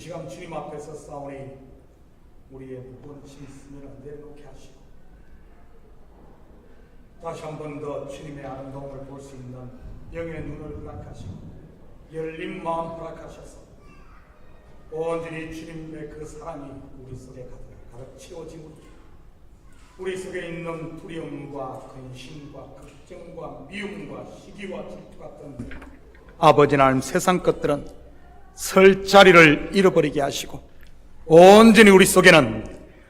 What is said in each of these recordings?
시간 주님 앞에서 싸우니 우리의 무거운 짐승을 내려놓게 하시고 다시 한 번 더 주님의 아름다움을 볼 수 있는 영의 눈을 허락하시고 열린 마음 허락하셔서 온전히 주님의 그 사랑이 우리 속에 가득 채워지고 우리 속에 있는 두려움과 근심과 걱정과 미움과 시기와 질투 같은 아버지 하나님 세상 것들은 설 자리를 잃어버리게 하시고 온전히 우리 속에는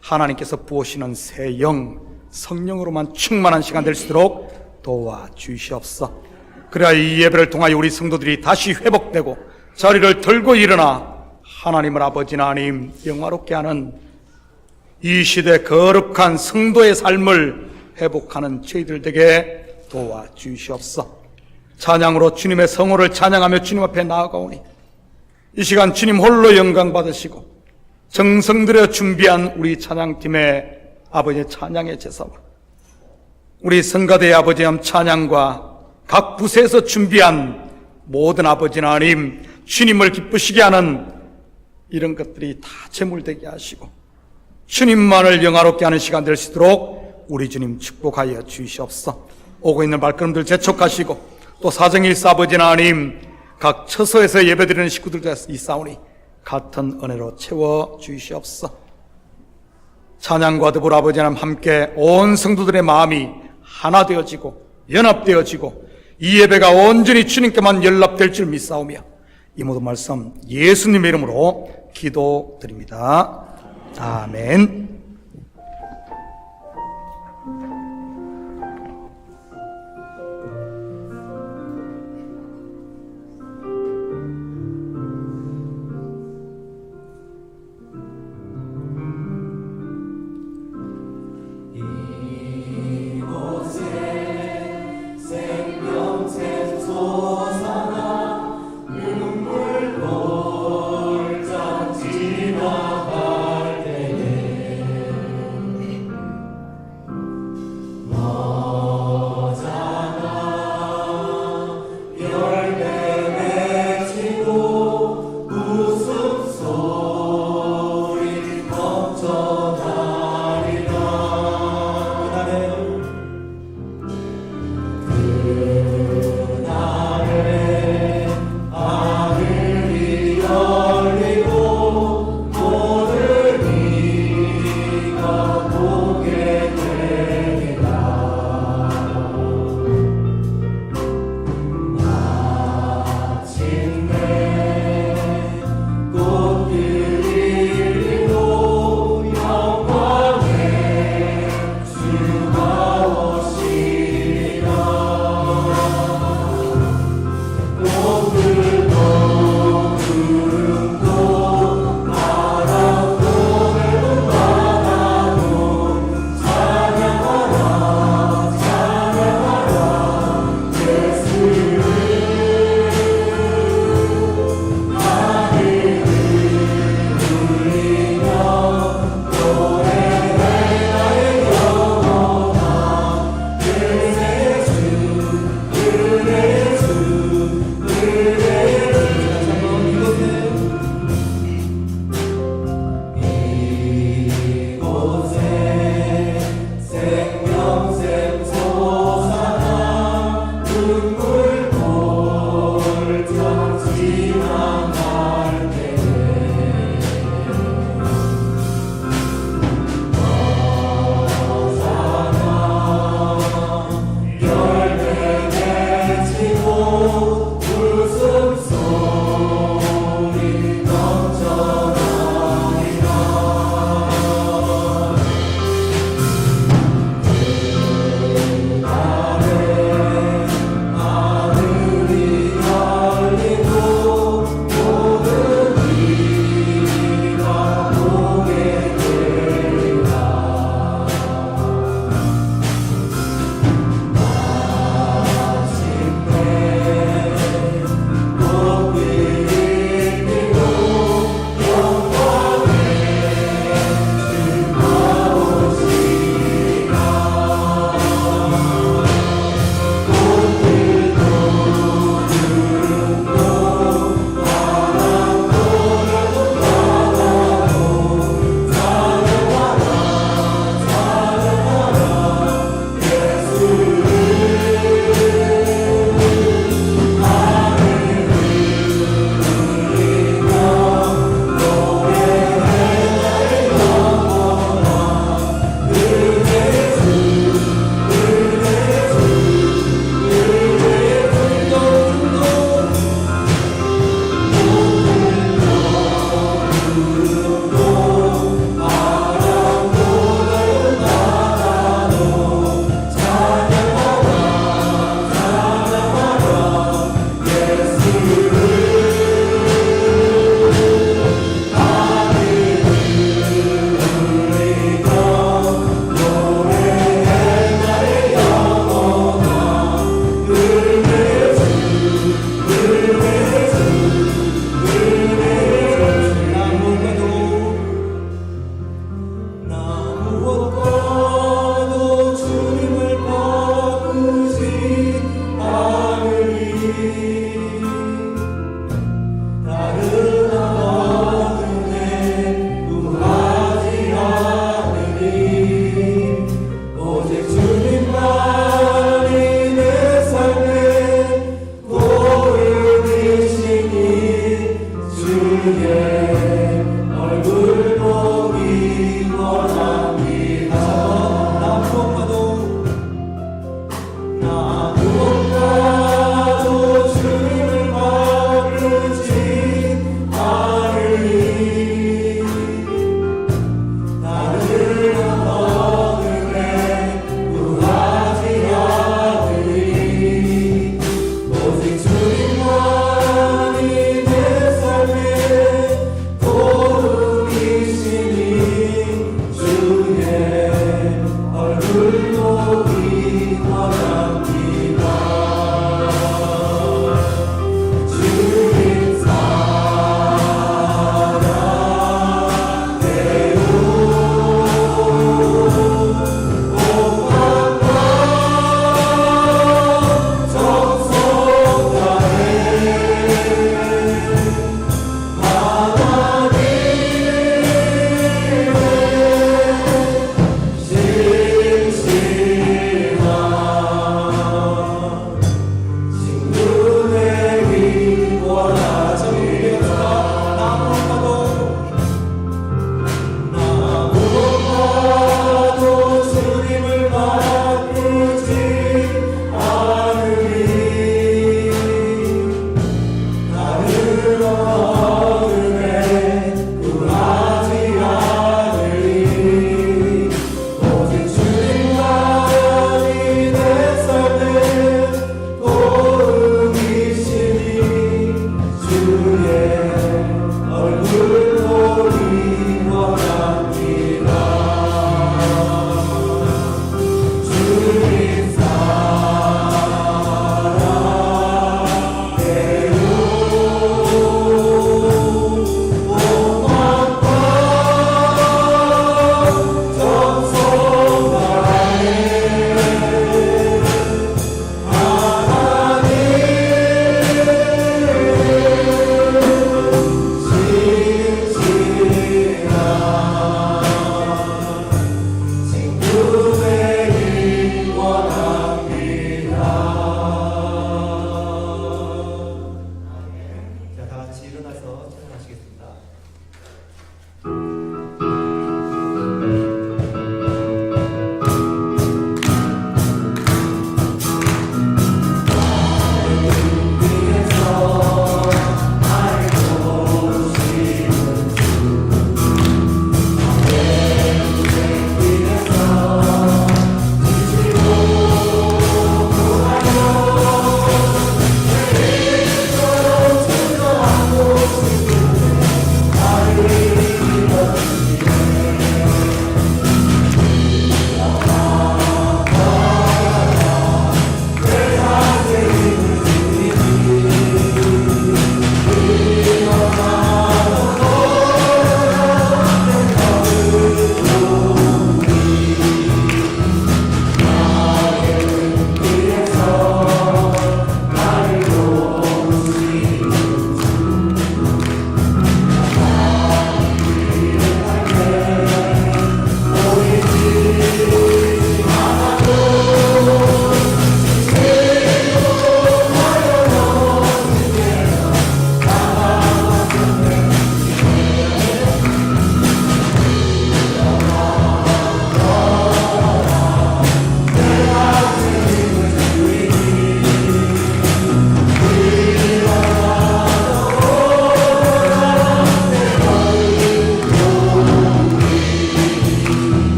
하나님께서 부으시는 새 영, 성령으로만 충만한 시간 될 수 있도록 도와주시옵소서. 그래야 이 예배를 통하여 우리 성도들이 다시 회복되고 자리를 들고 일어나 하나님을 아버지 하나님 영화롭게 하는 이 시대 거룩한 성도의 삶을 회복하는 저희들 되게 도와주시옵소서. 찬양으로 주님의 성호를 찬양하며 주님 앞에 나아가오니 이 시간 주님 홀로 영광 받으시고 정성 들여 준비한 우리 찬양팀의 아버지의 찬양의 제사와 우리 성가대의 아버지의 찬양과 각 부서에서 준비한 모든 아버지 하나님 주님을 기쁘시게 하는 이런 것들이 다 제물되게 하시고 주님만을 영화롭게 하는 시간 될 수 있도록 우리 주님 축복하여 주시옵소서. 오고 있는 발걸음들 재촉하시고 또 사정일사 아버지 하나님 각 처소에서 예배드리는 식구들도 있사오니 같은 은혜로 채워 주시옵소서. 찬양과 더불어 아버지 하나님 함께 온 성도들의 마음이 하나 되어지고 연합되어지고 이 예배가 온전히 주님께만 연락될 줄 믿사오며 이 모든 말씀 예수님의 이름으로 기도드립니다. 아멘. 눈물 돌 젖지 나갈 때에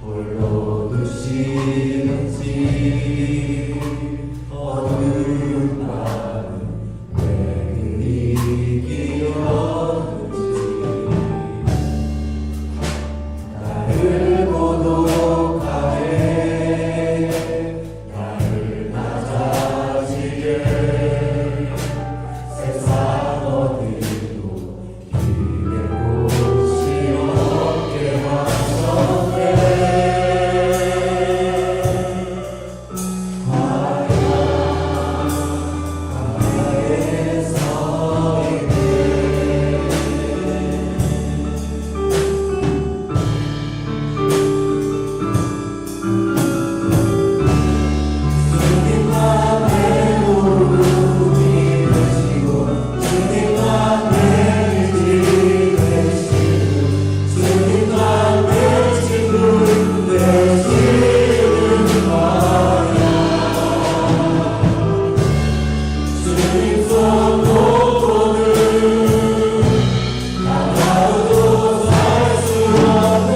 홀로 두시는지 어두운 밤은 왜 그리 길었는지 나를 고독하게 나를 낮아지게 세상 어디도 길의 곳이 없게 하셨네. 광야에 서 있네. 주님만 내 구름이 되시고 주님만 내 빛이 되시고 주님만 내 친구 되시는 거야. 주님 손 놓고는 나가도 살 수 없는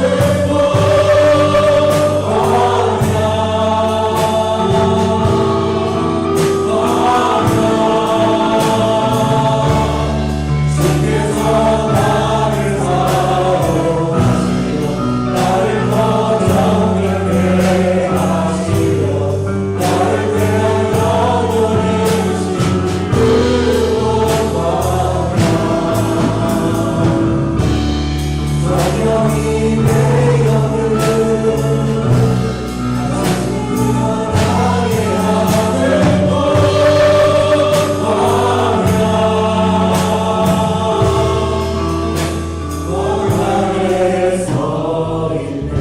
주께서 나를 사랑하시며 나를 더 정결케 하시며 나를 대한 영원히 주신 그곳 성령이 내 영을 다시 피어나게 하는 곳 광야에 서 있네.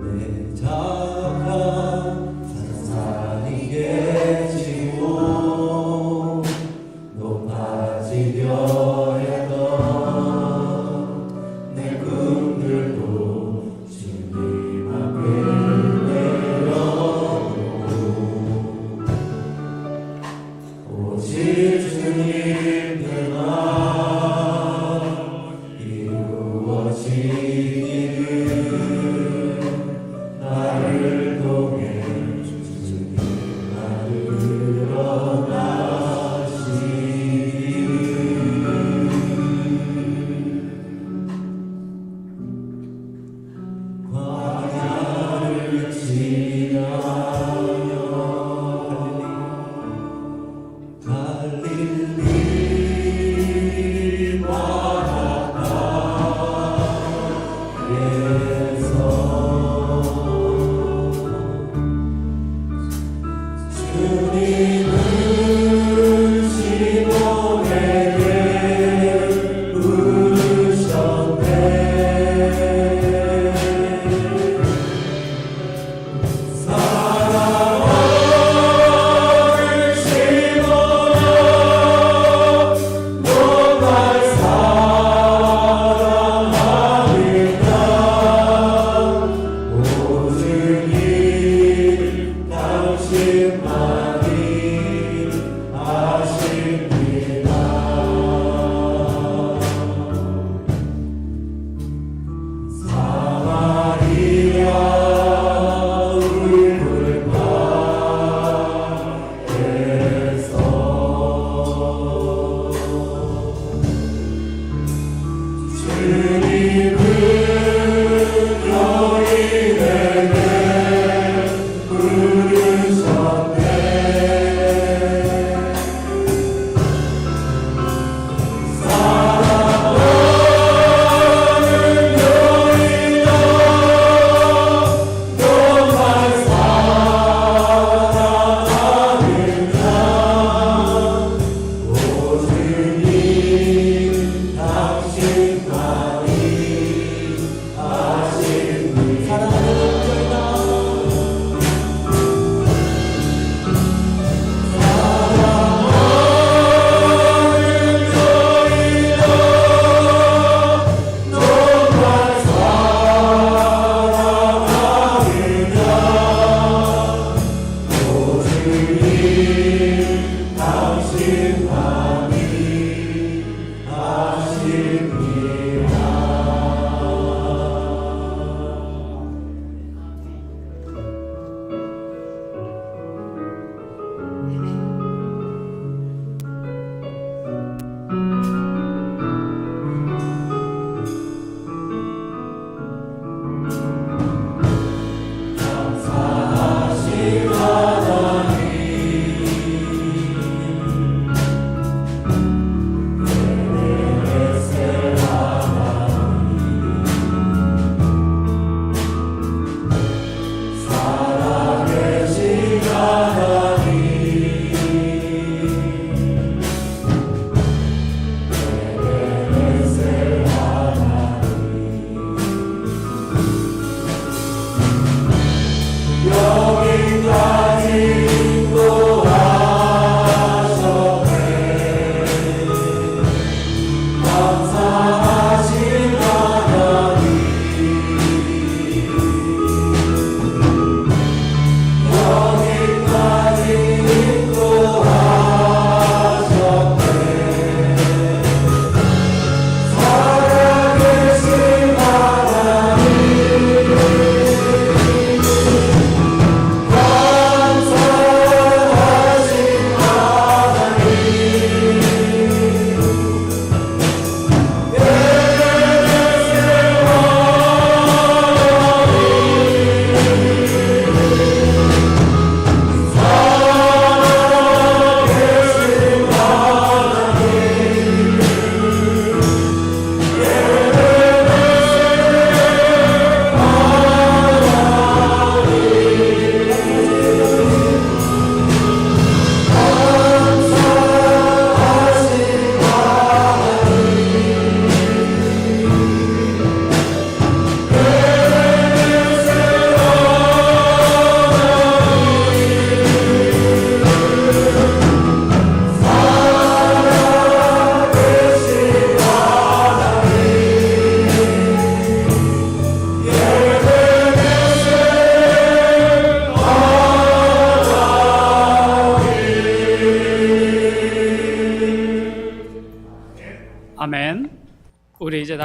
내 자가 산산이 깨지고 높아지려 했던 내 꿈들도 주님 앞에 내려놓고 오직 주님들만 이루어지기를 나를 통해 주님 나를 드러나시기를 광야를 지나며 갈릴리 바닷가에서 주님은 시몬에게 부르셨네. 사랑하는 시몬아 너 날 사랑하느냐 오직 이 당신만이 아십니다. 사마리아 울굴가에서 주님은 여인에게 부르셨네. 사랑하는 여인아 너 날 사랑하느냐 오직 이 당신만이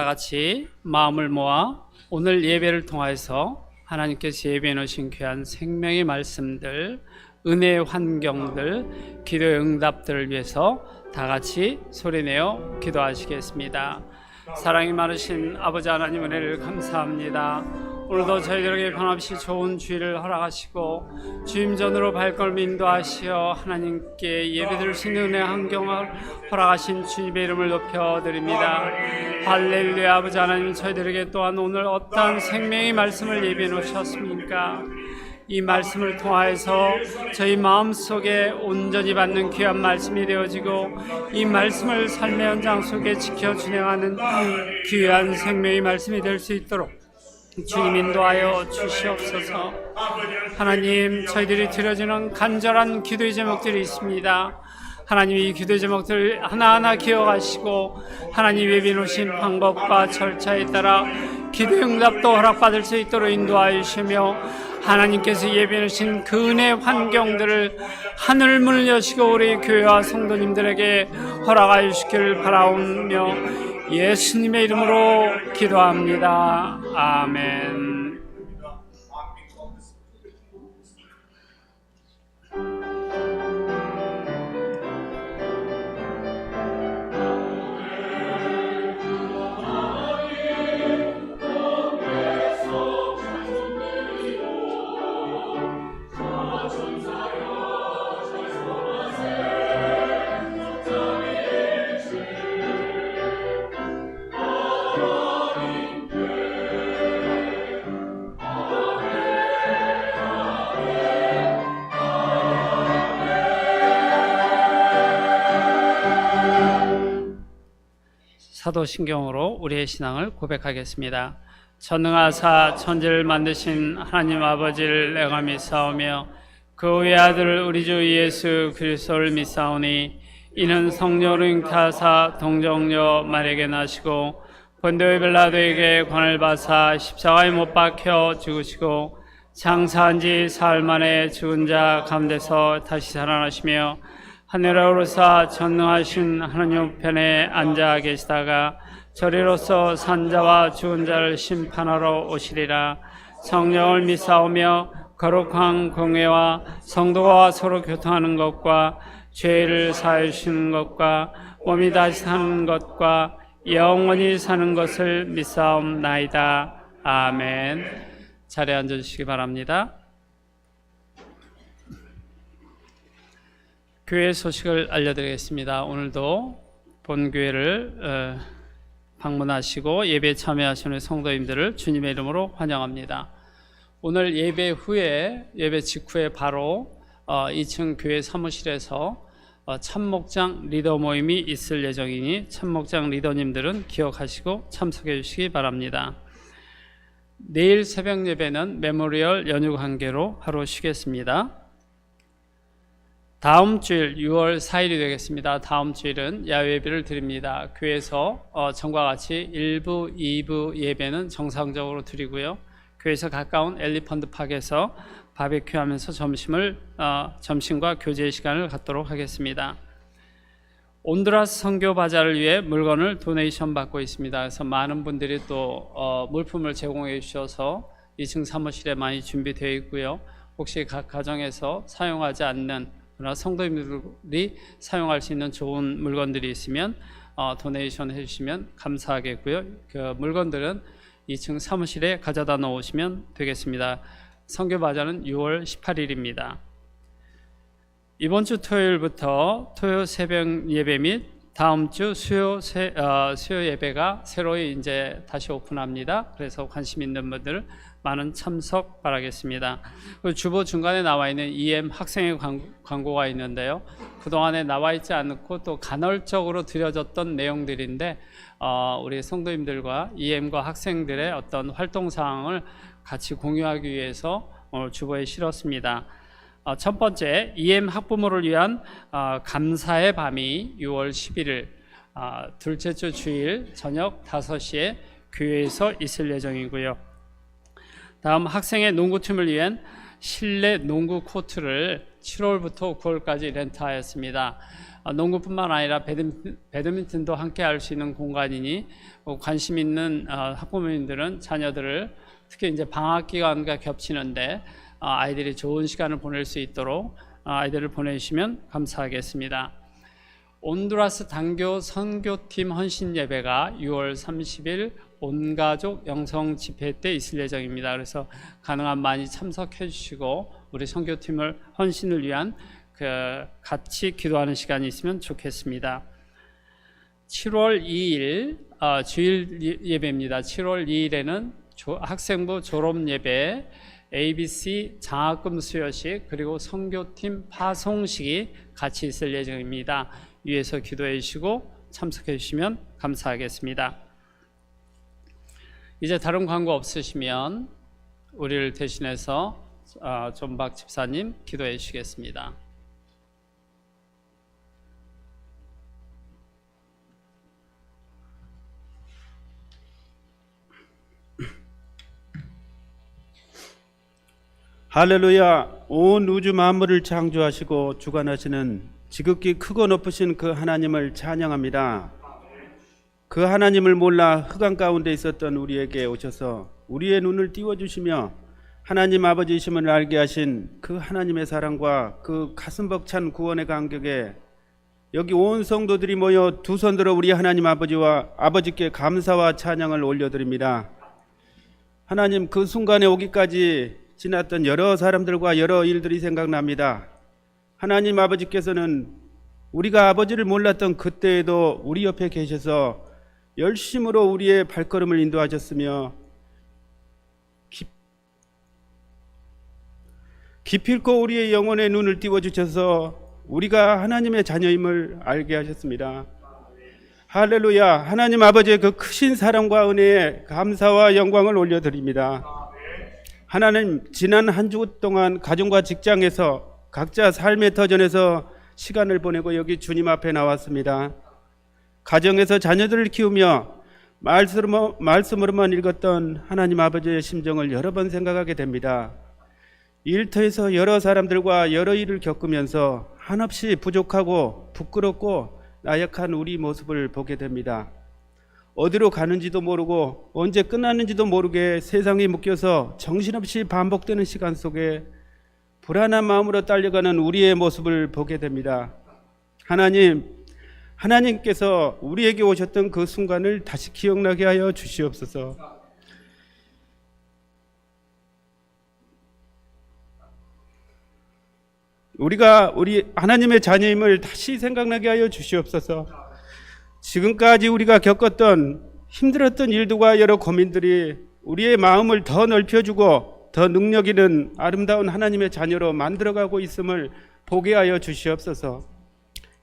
같이 마음을 모아 오늘 예배를 통해서 하나님께서 예배해 놓으신 귀한 생명의 말씀들, 은혜의 환경들, 기도의 응답들을 위해서 다 같이 소리내어 기도하시겠습니다. 사랑이 많으신 아버지 하나님, 은혜를 감사합니다. 오늘도 저희들에게 변함없이 좋은 주일을 허락하시고 주임 전으로 발걸음 인도하시어 하나님께 예배드릴 수 있는 은혜 환경을 허락하신 주님의 이름을 높여드립니다. 할렐루야. 아버지 하나님, 저희들에게 또한 오늘 어떠한 생명의 말씀을 예비해 놓으셨습니까? 이 말씀을 통하여서 저희 마음속에 온전히 받는 귀한 말씀이 되어지고 이 말씀을 삶의 현장 속에 지켜 진행하는 귀한 생명의 말씀이 될 수 있도록 주님 인도하여 주시옵소서. 하나님, 저희들이 드려지는 간절한 기도의 제목들이 있습니다. 하나님, 이 기도의 제목들을 하나하나 기억하시고 하나님 예비해 놓으신 방법과 절차에 따라 기도의 응답도 허락받을 수 있도록 인도하여 주시며 하나님께서 예비해 놓으신 그 은혜 환경들을 하늘 문을 여시고 우리 교회와 성도님들에게 허락하여 주시기를 바라오며 예수님의 이름으로 기도합니다. 아멘. 사도신경으로 우리의 신앙을 고백하겠습니다. 전능하사 천지를 만드신 하나님 아버지를 내가 믿사오며 그 외아들 우리 주 예수 그리스도를 믿사오니 이는 성령으로 잉태하사 동정녀 마리아에게 나시고 본디오 빌라도에게 관을 받사 십자가에 못 박혀 죽으시고 장사한 지 사흘 만에 죽은 자 가운데서 다시 살아나시며 하늘에 오르사 전능하신 하나님 우편에 앉아 계시다가 저리로서 산자와 죽은 자를 심판하러 오시리라. 성령을 믿사오며 거룩한 공회와 성도가 서로 교통하는 것과 죄를 사하여 주시는 것과 몸이 다시 사는 것과 영원히 사는 것을 믿사옵나이다. 아멘. 자리에 앉아주시기 바랍니다. 교회 소식을 알려드리겠습니다. 오늘도 본교회를 방문하시고 예배에 참여하시는 성도님들을 주님의 이름으로 환영합니다. 오늘 예배 후에, 예배 직후에 바로 2층 교회 사무실에서 참목장 리더 모임이 있을 예정이니 참목장 리더님들은 기억하시고 참석해 주시기 바랍니다. 내일 새벽 예배는 메모리얼 연휴 관계로 하루 쉬겠습니다. 다음 주일 6월 4일이 되겠습니다. 다음 주일은 야외 예배를 드립니다. 교회에서 전과 같이 1부, 2부 예배는 정상적으로 드리고요. 교회에서 가까운 엘리펀드 팍에서 바베큐 하면서 점심과 교제 시간을 갖도록 하겠습니다. 온두라스 선교 바자를 위해 물건을 도네이션 받고 있습니다. 그래서 많은 분들이 또 물품을 제공해 주셔서 2층 사무실에 많이 준비되어 있고요. 혹시 각 가정에서 사용하지 않는 그러나 성도님들이 사용할 수 있는 좋은 물건들이 있으면 도네이션 해주시면 감사하겠고요. 그 물건들은 2층 사무실에 가져다 놓으시면 되겠습니다. 선교 바자는 6월 18일입니다. 이번 주 토요일부터 토요 새벽 예배 및 다음 주 수요 예배가 새로이 이제 다시 오픈합니다. 그래서 관심 있는 분들 많은 참석 바라겠습니다. 주보 중간에 나와 있는 EM 학생의 광고가 있는데요. 그동안에 나와 있지 않고 또 간헐적으로 드려졌던 내용들인데 우리 성도님들과 EM과 학생들의 어떤 활동 사항을 같이 공유하기 위해서 오늘 주보에 실었습니다. 첫 번째, EM 학부모를 위한 감사의 밤이 6월 11일 둘째 주 주일 저녁 5시에 교회에서 있을 예정이고요. 다음, 학생의 농구팀을 위한 실내 농구 코트를 7월부터 9월까지 렌트하였습니다. 농구뿐만 아니라 배드민턴도 함께 할 수 있는 공간이니 관심 있는 학부모님들은 자녀들을 특히 이제 방학 기간과 겹치는데 아이들이 좋은 시간을 보낼 수 있도록 아이들을 보내주시면 감사하겠습니다. 온두라스 단교 선교팀 헌신 예배가 6월 30일 온가족 영성 집회 때 있을 예정입니다. 그래서 가능한 많이 참석해 주시고 우리 선교팀을 헌신을 위한 같이 기도하는 시간이 있으면 좋겠습니다. 7월 2일 주일 예배입니다. 7월 2일에는 학생부 졸업 예배, ABC 장학금 수여식 그리고 선교팀 파송식이 같이 있을 예정입니다. 위에서 기도해 주시고 참석해 주시면 감사하겠습니다. 이제 다른 광고 없으시면 우리를 대신해서 존박 집사님 기도해 주시겠습니다. 할렐루야. 온 우주 만물을 창조하시고 주관하시는 지극히 크고 높으신 그 하나님을 찬양합니다. 그 하나님을 몰라 흑암 가운데 있었던 우리에게 오셔서 우리의 눈을 띄워주시며 하나님 아버지이심을 알게 하신 그 하나님의 사랑과 그 가슴 벅찬 구원의 감격에 여기 온 성도들이 모여 두 손 들어 우리 하나님 아버지와 아버지께 감사와 찬양을 올려드립니다. 하나님, 그 순간에 오기까지 지났던 여러 사람들과 여러 일들이 생각납니다. 하나님 아버지께서는 우리가 아버지를 몰랐던 그때에도 우리 옆에 계셔서 열심으로 우리의 발걸음을 인도하셨으며 기필코 우리의 영혼의 눈을 띄워주셔서 우리가 하나님의 자녀임을 알게 하셨습니다. 할렐루야. 하나님 아버지의 그 크신 사랑과 은혜에 감사와 영광을 올려드립니다. 하나님, 지난 한 주 동안 가정과 직장에서 각자 삶의 터전에서 시간을 보내고 여기 주님 앞에 나왔습니다. 가정에서 자녀들을 키우며 말씀으로만 읽었던 하나님 아버지의 심정을 여러 번 생각하게 됩니다. 일터에서 여러 사람들과 여러 일을 겪으면서 한없이 부족하고 부끄럽고 나약한 우리 모습을 보게 됩니다. 어디로 가는지도 모르고 언제 끝나는지도 모르게 세상에 묶여서 정신없이 반복되는 시간 속에 불안한 마음으로 딸려가는 우리의 모습을 보게 됩니다. 하나님께서 우리에게 오셨던 그 순간을 다시 기억나게 하여 주시옵소서. 우리가 우리 하나님의 자녀임을 다시 생각나게 하여 주시옵소서. 지금까지 우리가 겪었던 힘들었던 일들과 여러 고민들이 우리의 마음을 더 넓혀주고 더 능력 있는 아름다운 하나님의 자녀로 만들어가고 있음을 보게 하여 주시옵소서.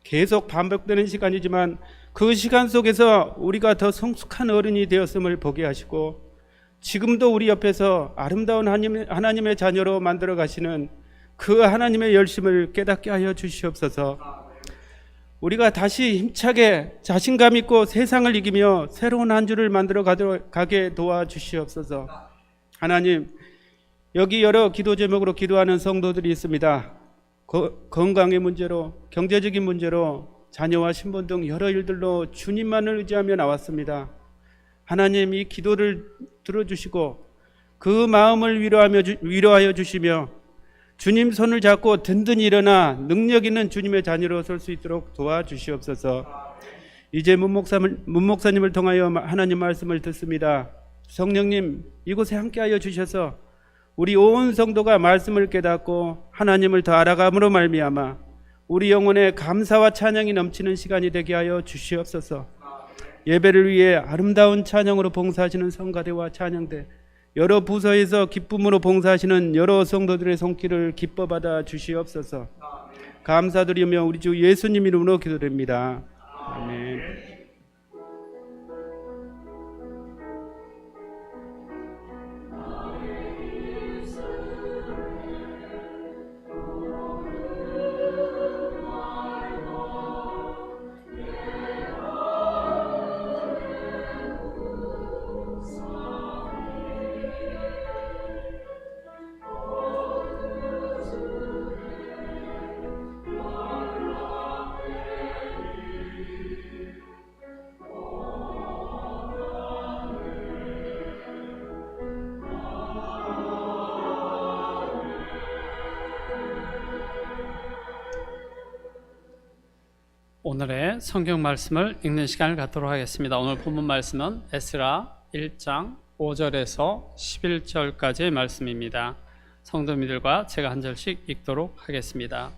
계속 반복되는 시간이지만 그 시간 속에서 우리가 더 성숙한 어른이 되었음을 보게 하시고 지금도 우리 옆에서 아름다운 하나님의 자녀로 만들어 가시는 그 하나님의 열심을 깨닫게 하여 주시옵소서. 우리가 다시 힘차게 자신감 있고 세상을 이기며 새로운 한 주를 만들어 가게 도와주시옵소서. 하나님, 여기 여러 기도 제목으로 기도하는 성도들이 있습니다. 건강의 문제로, 경제적인 문제로, 자녀와 신분 등 여러 일들로 주님만을 의지하며 나왔습니다. 하나님, 이 기도를 들어주시고 그 마음을 위로하여 주시며 주님 손을 잡고 든든히 일어나 능력 있는 주님의 자녀로 설 수 있도록 도와주시옵소서. 이제 문 목사님을 통하여 하나님 말씀을 듣습니다. 성령님, 이곳에 함께하여 주셔서 우리 온 성도가 말씀을 깨닫고 하나님을 더 알아감으로 말미암아 우리 영혼에 감사와 찬양이 넘치는 시간이 되게 하여 주시옵소서. 예배를 위해 아름다운 찬양으로 봉사하시는 성가대와 찬양대, 여러 부서에서 기쁨으로 봉사하시는 여러 성도들의 손길을 기뻐 받아 주시옵소서. 감사드리며 우리 주 예수님 이름으로 기도드립니다. 아멘. 오늘의 성경 말씀을 읽는 시간을 갖도록 하겠습니다. 오늘 본문 말씀은 에스라 1장 5절에서 11절까지의 말씀입니다. 성도님들과 제가 한 절씩 읽도록 하겠습니다.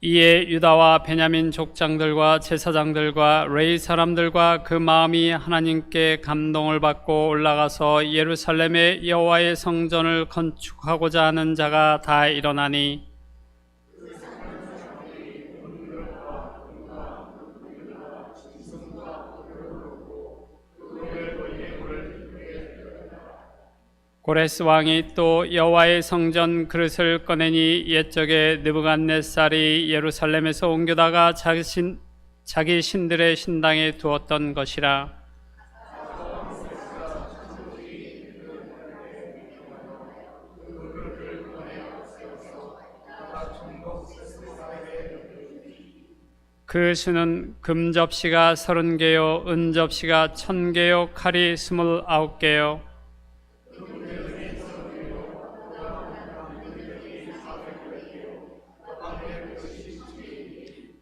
이에 유다와 베냐민 족장들과 제사장들과 레위 사람들과 그 마음이 하나님께 감동을 받고 올라가서 예루살렘의 여호와의 성전을 건축하고자 하는 자가 다 일어나니 고레스 왕이 또 여호와의 성전 그릇을 꺼내니 옛적에 느부갓네살이 예루살렘에서 옮겨다가 자기 신들의 신당에 두었던 것이라. 그 수는 금 접시가 30개요 은 접시가 1000개요 칼이 29개요.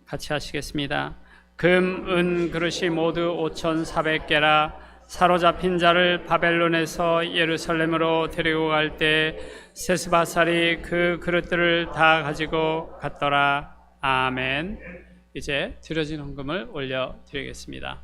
같이 하시겠습니다. 금, 은 그릇이 모두 5,400개라. 사로잡힌 자를 바벨론에서 예루살렘으로 데리고 갈 때 세스바살이 그 그릇들을 다 가지고 갔더라. 아멘. 이제 드려진 헌금을 올려드리겠습니다.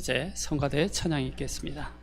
이제 성가대 찬양이 있겠습니다.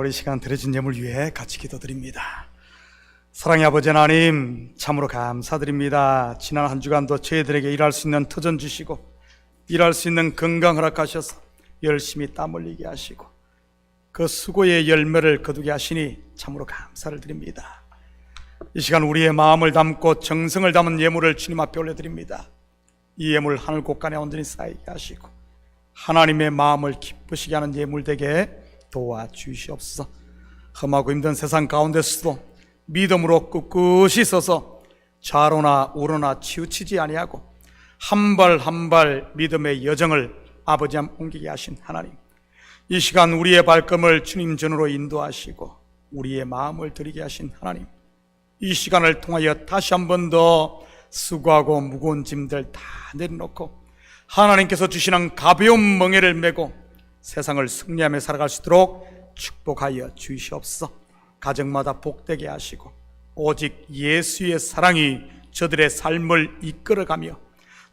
우리 시간 드려진 예물 위해 같이 기도드립니다. 사랑의 아버지 하나님, 참으로 감사드립니다. 지난 한 주간도 저희들에게 일할 수 있는 터전 주시고 일할 수 있는 건강 허락하셔서 열심히 땀 흘리게 하시고 그 수고의 열매를 거두게 하시니 참으로 감사를 드립니다. 이 시간 우리의 마음을 담고 정성을 담은 예물을 주님 앞에 올려드립니다. 이 예물 하늘 곳간에 온전히 쌓이게 하시고 하나님의 마음을 기쁘시게 하는 예물 되게 도와주시옵소서. 험하고 힘든 세상 가운데서도 믿음으로 꿋꿋이 서서 좌로나 우로나 치우치지 아니하고 한 발 한 발 믿음의 여정을 아버지 앞 옮기게 하신 하나님, 이 시간 우리의 발걸음을 주님 전으로 인도하시고 우리의 마음을 드리게 하신 하나님, 이 시간을 통하여 다시 한 번 더 수고하고 무거운 짐들 다 내려놓고 하나님께서 주시는 가벼운 멍에를 메고 세상을 승리하며 살아갈 수 있도록 축복하여 주시옵소서. 가정마다 복되게 하시고 오직 예수의 사랑이 저들의 삶을 이끌어가며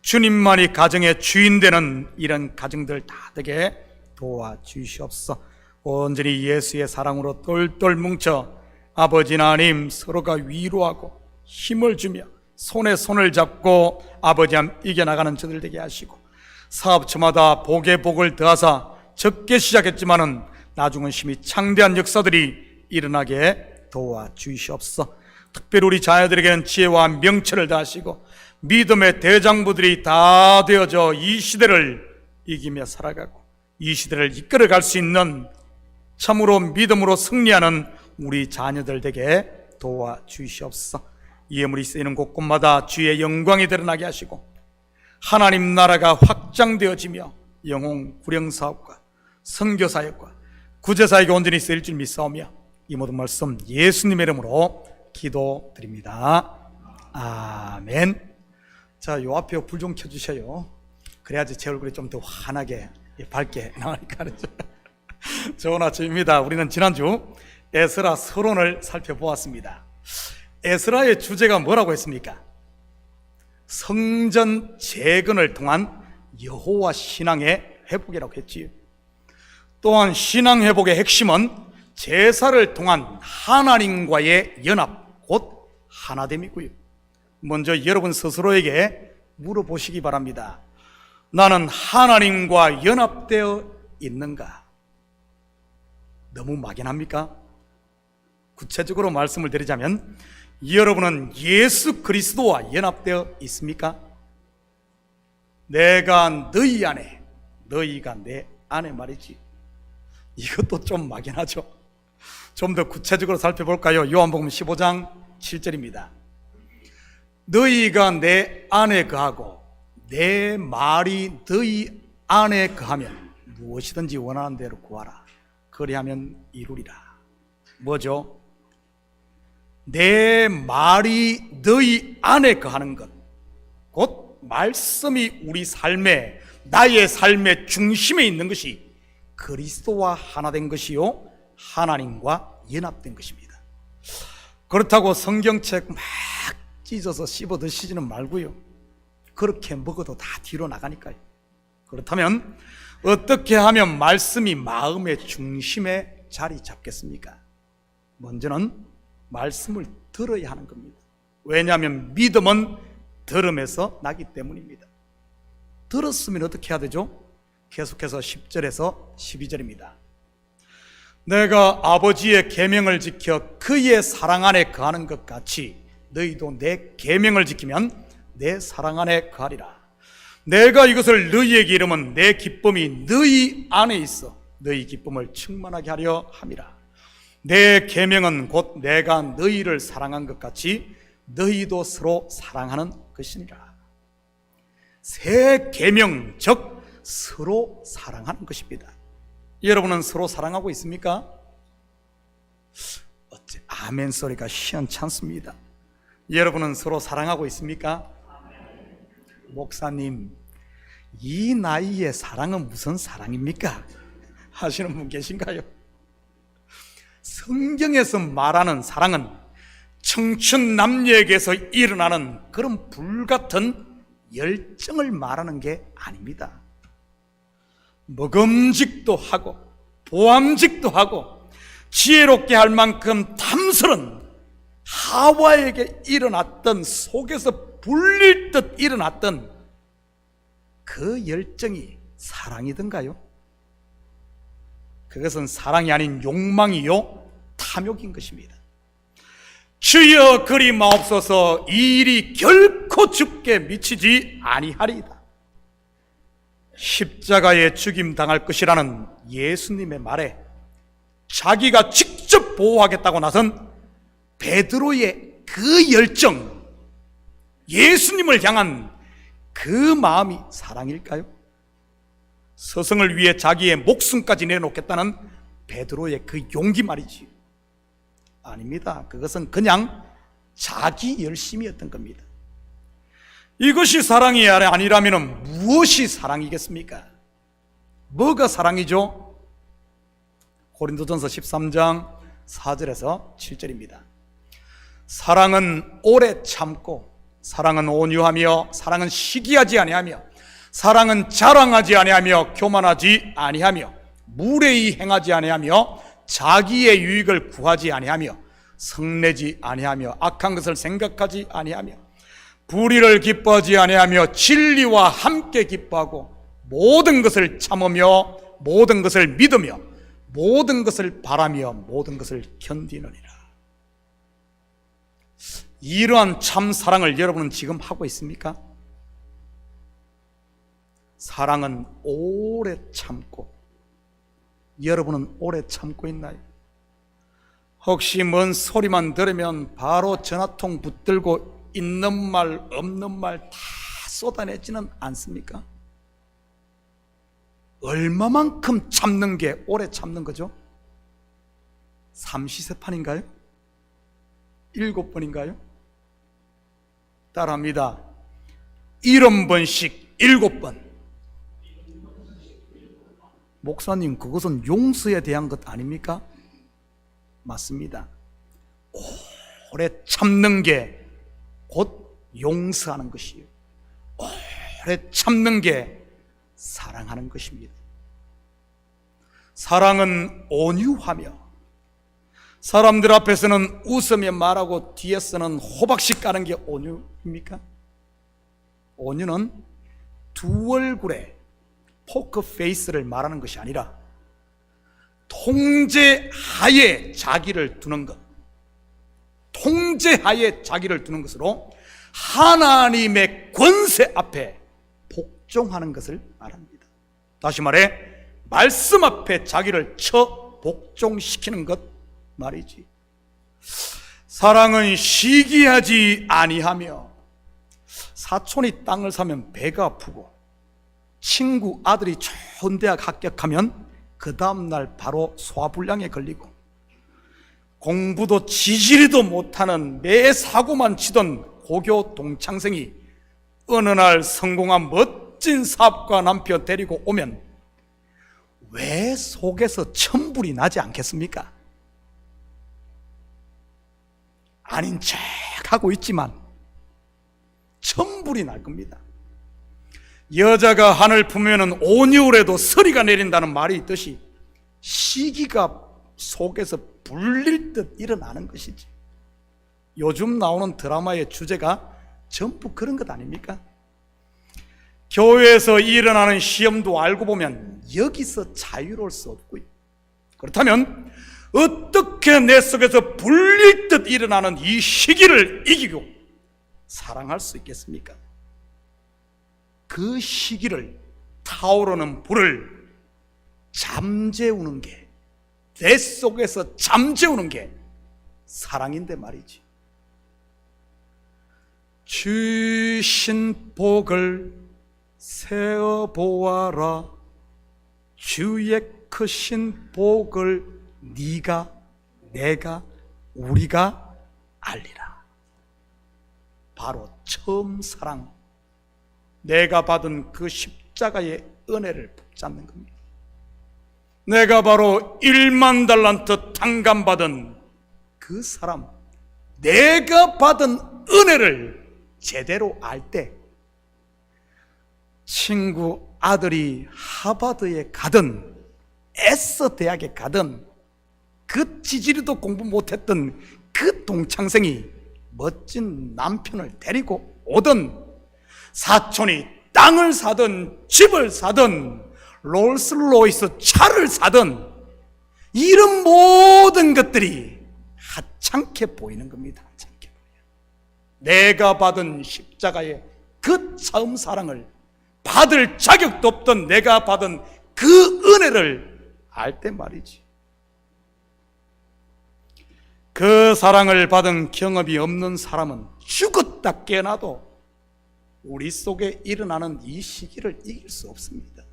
주님만이 가정의 주인 되는 이런 가정들 다 되게 도와주시옵소서. 온전히 예수의 사랑으로 똘똘 뭉쳐 아버지 하나님 서로가 위로하고 힘을 주며 손에 손을 잡고 아버지 함 이겨나가는 저들 되게 하시고 사업처마다 복에 복을 더하사 적게 시작했지만은 나중은 심히 창대한 역사들이 일어나게 도와주시옵소서. 특별히 우리 자녀들에게는 지혜와 명철을 다하시고 믿음의 대장부들이 다 되어져 이 시대를 이기며 살아가고 이 시대를 이끌어갈 수 있는 참으로 믿음으로 승리하는 우리 자녀들 되게 도와주시옵소서. 이 예물이 쓰이는 곳곳마다 주의 영광이 드러나게 하시고 하나님 나라가 확장되어지며 영혼 구령사업과 선교사역과 구제사역에 온전히 쓰일 줄 믿사오며 이 모든 말씀 예수님의 이름으로 기도드립니다. 아멘. 자, 요 앞에 불 좀 켜주셔요. 그래야지 제 얼굴이 좀 더 환하게 밝게 나오니까. 좋은 아침입니다. 우리는 지난주 에스라 서론을 살펴보았습니다. 에스라의 주제가 뭐라고 했습니까? 성전 재건을 통한 여호와 신앙의 회복이라고 했지요. 또한 신앙 회복의 핵심은 제사를 통한 하나님과의 연합, 곧 하나됨이고요. 먼저 여러분 스스로에게 물어보시기 바랍니다. 나는 하나님과 연합되어 있는가? 너무 막연합니까? 구체적으로 말씀을 드리자면 여러분은 예수 그리스도와 연합되어 있습니까? 내가 너희 안에, 너희가 내 안에 말이지. 이것도 좀 막연하죠. 좀 더 구체적으로 살펴볼까요? 요한복음 15장 7절입니다. 너희가 내 안에 거하고 내 말이 너희 안에 거하면 무엇이든지 원하는 대로 구하라. 그리하면 이루리라. 뭐죠? 내 말이 너희 안에 거하는 것, 곧 말씀이 우리 삶에, 나의 삶의 중심에 있는 것이 그리스도와 하나 된 것이요 하나님과 연합된 것입니다. 그렇다고 성경책 막 찢어서 씹어 드시지는 말고요. 그렇게 먹어도 다 뒤로 나가니까요. 그렇다면 어떻게 하면 말씀이 마음의 중심에 자리 잡겠습니까? 먼저는 말씀을 들어야 하는 겁니다. 왜냐하면 믿음은 들음에서 나기 때문입니다. 들었으면 어떻게 해야 되죠? 계속해서 10절에서 12절입니다. 내가 아버지의 계명을 지켜 그의 사랑 안에 거하는 것 같이 너희도 내 계명을 지키면 내 사랑 안에 거하리라. 내가 이것을 너희에게 이르면 내 기쁨이 너희 안에 있어 너희 기쁨을 충만하게 하려 함이라. 내 계명은 곧 내가 너희를 사랑한 것 같이 너희도 서로 사랑하는 것이니라. 새 계명, 즉 서로 사랑하는 것입니다. 여러분은 서로 사랑하고 있습니까? 어째 아멘 소리가 시원찮습니다. 여러분은 서로 사랑하고 있습니까? 목사님, 이 나이에 사랑은 무슨 사랑입니까? 하시는 분 계신가요? 성경에서 말하는 사랑은 청춘 남녀에게서 일어나는 그런 불같은 열정을 말하는 게 아닙니다. 먹음직도 하고 보암직도 하고 지혜롭게 할 만큼 탐스런 하와에게 일어났던, 속에서 불릴 듯 일어났던 그 열정이 사랑이던가요? 그것은 사랑이 아닌 욕망이요 탐욕인 것입니다. 주여 그리 마옵소서. 이 일이 결코 죽게 미치지 아니하리이다. 십자가에 죽임 당할 것이라는 예수님의 말에 자기가 직접 보호하겠다고 나선 베드로의 그 열정, 예수님을 향한 그 마음이 사랑일까요? 스승을 위해 자기의 목숨까지 내놓겠다는 베드로의 그 용기 말이지. 아닙니다. 그것은 그냥 자기 열심이었던 겁니다. 이것이 사랑이 아니라면 무엇이 사랑이겠습니까? 뭐가 사랑이죠? 고린도전서 13장 4절에서 7절입니다. 사랑은 오래 참고, 사랑은 온유하며, 사랑은 시기하지 아니하며, 사랑은 자랑하지 아니하며, 교만하지 아니하며, 무례히 행하지 아니하며, 자기의 유익을 구하지 아니하며, 성내지 아니하며, 악한 것을 생각하지 아니하며, 불의를 기뻐하지 아니하며, 진리와 함께 기뻐하고, 모든 것을 참으며, 모든 것을 믿으며, 모든 것을 바라며, 모든 것을 견디느니라. 이러한 참 사랑을 여러분은 지금 하고 있습니까? 사랑은 오래 참고, 여러분은 오래 참고 있나요? 혹시 뭔 소리만 들으면 바로 전화통 붙들고 있는 말 없는 말 다 쏟아내지는 않습니까? 얼마만큼 참는 게 오래 참는 거죠? 삼시세판인가요? 7번인가요? 따라합니다. 70번씩 7번. 목사님, 그것은 용서에 대한 것 아닙니까? 맞습니다. 오래 참는 게 곧 용서하는 것이에요. 오래 참는 게 사랑하는 것입니다. 사랑은 온유하며, 사람들 앞에서는 웃으며 말하고 뒤에서는 호박씩 까는 게 온유입니까? 온유는 두 얼굴에 포커 페이스를 말하는 것이 아니라 통제하에 자기를 두는 것, 통제하에 자기를 두는 것으로 하나님의 권세 앞에 복종하는 것을 말합니다. 다시 말해 말씀 앞에 자기를 쳐 복종시키는 것 말이지. 사랑은 시기하지 아니하며, 사촌이 땅을 사면 배가 아프고 친구 아들이 좋은 대학 합격하면 그 다음날 바로 소화불량에 걸리고, 공부도 지지리도 못하는 매 사고만 치던 고교 동창생이 어느 날 성공한 멋진 사업가 남편 데리고 오면 왜 속에서 천불이 나지 않겠습니까? 아닌 척 하고 있지만 천불이 날 겁니다. 여자가 한을 품으면 온유울에도 서리가 내린다는 말이 있듯이 시기가 속에서 불릴 듯 일어나는 것이지. 요즘 나오는 드라마의 주제가 전부 그런 것 아닙니까? 교회에서 일어나는 시험도 알고 보면 여기서 자유로울 수 없고요. 그렇다면 어떻게 내 속에서 불릴 듯 일어나는 이 시기를 이기고 사랑할 수 있겠습니까? 그 시기를, 타오르는 불을 잠재우는 게, 내 속에서 잠재우는 게 사랑인데 말이지. 주신 복을 세어보아라. 주의 크신 복을 네가, 내가, 우리가 알리라. 바로 처음 사랑, 내가 받은 그 십자가의 은혜를 붙잡는 겁니다. 내가 바로 1만 달란트 탕감받은 그 사람, 내가 받은 은혜를 제대로 알 때, 친구 아들이 하버드에 가든 애써 대학에 가든 그 지지리도 공부 못했던 그 동창생이 멋진 남편을 데리고 오던, 사촌이 땅을 사든 집을 사든 롤스로이스 차를 사든 이런 모든 것들이 하찮게 보이는 겁니다. 하찮게 보여요. 내가 받은 십자가의 그 처음 사랑을, 받을 자격도 없던 내가 받은 그 은혜를 알 때 말이지. 그 사랑을 받은 경험이 없는 사람은 죽었다 깨어나도 우리 속에 일어나는 이 시기를 이길 수 없습니다.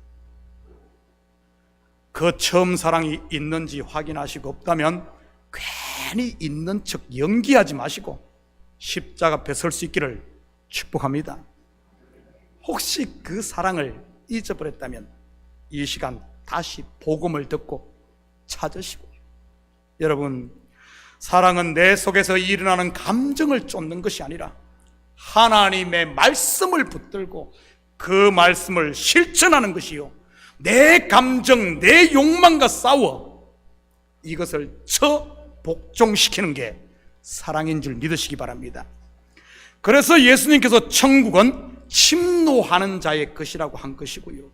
그 처음 사랑이 있는지 확인하시고 없다면 괜히 있는 척 연기하지 마시고 십자가 앞에 설 수 있기를 축복합니다. 혹시 그 사랑을 잊어버렸다면 이 시간 다시 복음을 듣고 찾으시고, 여러분, 사랑은 내 속에서 일어나는 감정을 쫓는 것이 아니라 하나님의 말씀을 붙들고 그 말씀을 실천하는 것이요, 내 감정, 내 욕망과 싸워 이것을 복종시키는 게 사랑인 줄 믿으시기 바랍니다. 그래서 예수님께서 천국은 침노하는 자의 것이라고 한 것이고요,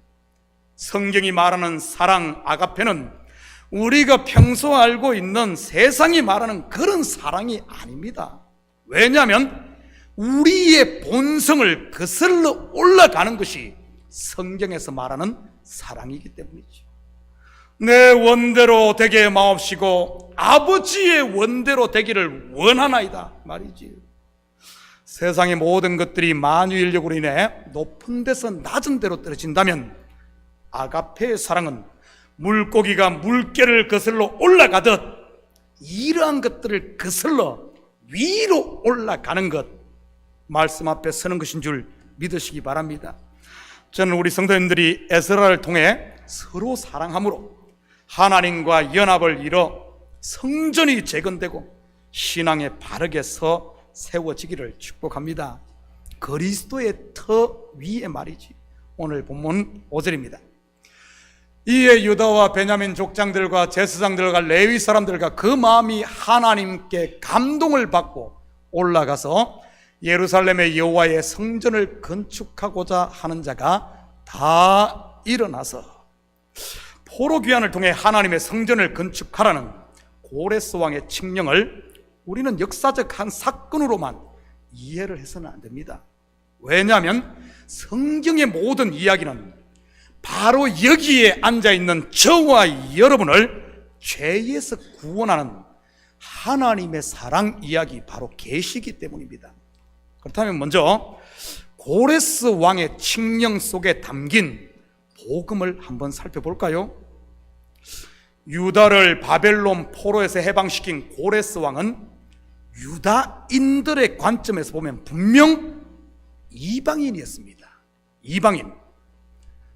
성경이 말하는 사랑 아가페는 우리가 평소 알고 있는 세상이 말하는 그런 사랑이 아닙니다. 왜냐하면 우리의 본성을 거슬러 올라가는 것이 성경에서 말하는 사랑이기 때문이죠. 내 원대로 되게 마옵시고 아버지의 원대로 되기를 원하나이다 말이지요. 세상의 모든 것들이 만유인력으로 인해 높은 데서 낮은 데로 떨어진다면 아가페의 사랑은 물고기가 물개를 거슬러 올라가듯 이러한 것들을 거슬러 위로 올라가는 것, 말씀 앞에 서는 것인 줄 믿으시기 바랍니다. 저는 우리 성도님들이 에스라를 통해 서로 사랑함으로 하나님과 연합을 이뤄 성전이 재건되고 신앙에 바르게 세워지기를 축복합니다. 그리스도의 터 위에 말이지. 오늘 본문 5절입니다. 이에 유다와 베냐민 족장들과 제사장들과 레위 사람들과 그 마음이 하나님께 감동을 받고 올라가서 예루살렘의 여호와의 성전을 건축하고자 하는 자가 다 일어나서, 포로 귀환을 통해 하나님의 성전을 건축하라는 고레스 왕의 칙령을 우리는 역사적 한 사건으로만 이해를 해서는 안 됩니다. 왜냐하면 성경의 모든 이야기는 바로 여기에 앉아있는 저와 여러분을 죄에서 구원하는 하나님의 사랑 이야기, 바로 계시이기 때문입니다. 그렇다면 먼저 고레스 왕의 칙령 속에 담긴 복음을 한번 살펴볼까요? 유다를 바벨론 포로에서 해방시킨 고레스 왕은 유다인들의 관점에서 보면 분명 이방인이었습니다. 이방인.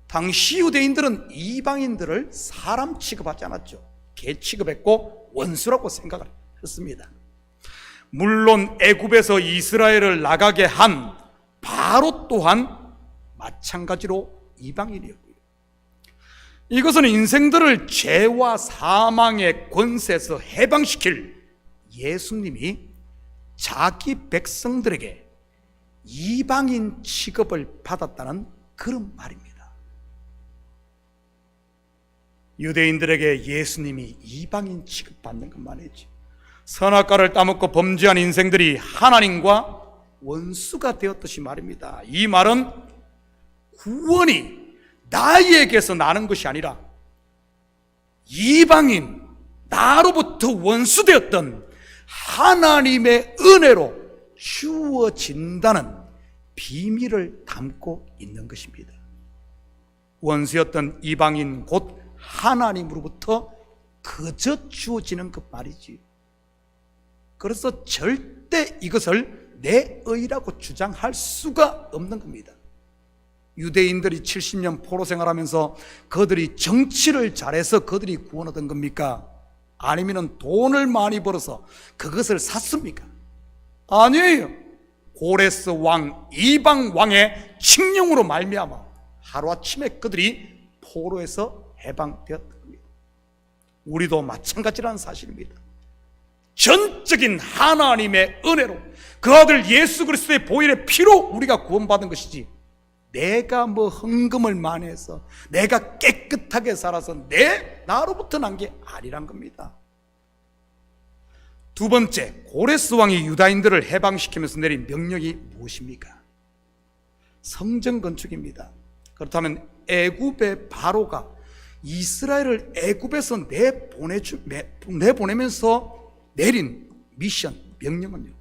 당시 유대인들은 이방인들을 사람 취급하지 않았죠. 개 취급했고 원수라고 생각을 했습니다. 물론 애굽에서 이스라엘을 나가게 한 바로 또한 마찬가지로 이방인이었고요. 이것은 인생들을 죄와 사망의 권세에서 해방시킬 예수님이 자기 백성들에게 이방인 취급을 받았다는 그런 말입니다. 유대인들에게 예수님이 이방인 취급받는 것만이지, 선악과를 따먹고 범죄한 인생들이 하나님과 원수가 되었듯이 말입니다. 이 말은 구원이 나에게서 나는 것이 아니라 이방인, 나로부터 원수되었던 하나님의 은혜로 주어진다는 비밀을 담고 있는 것입니다. 원수였던 이방인 곧 하나님으로부터 그저 주어지는 것 말이지. 그래서 절대 이것을 내 의라고 주장할 수가 없는 겁니다. 유대인들이 70년 포로 생활하면서 그들이 정치를 잘해서 그들이 구원 얻은 겁니까? 아니면 돈을 많이 벌어서 그것을 샀습니까? 아니에요. 고레스 왕, 이방 왕의 칙령으로 말미암아 하루아침에 그들이 포로에서 해방되었던 겁니다. 우리도 마찬가지라는 사실입니다. 전적인 하나님의 은혜로 그 아들 예수 그리스도의 보혈의 피로 우리가 구원받은 것이지, 내가 뭐 헌금을 많이 해서 내가 깨끗하게 살아서 나로부터 난 게 아니란 겁니다. 두 번째, 고레스 왕이 유다인들을 해방시키면서 내린 명령이 무엇입니까? 성전 건축입니다. 그렇다면 애굽의 바로가 이스라엘을 애굽에서 내보내면서 내린 미션, 명령은요,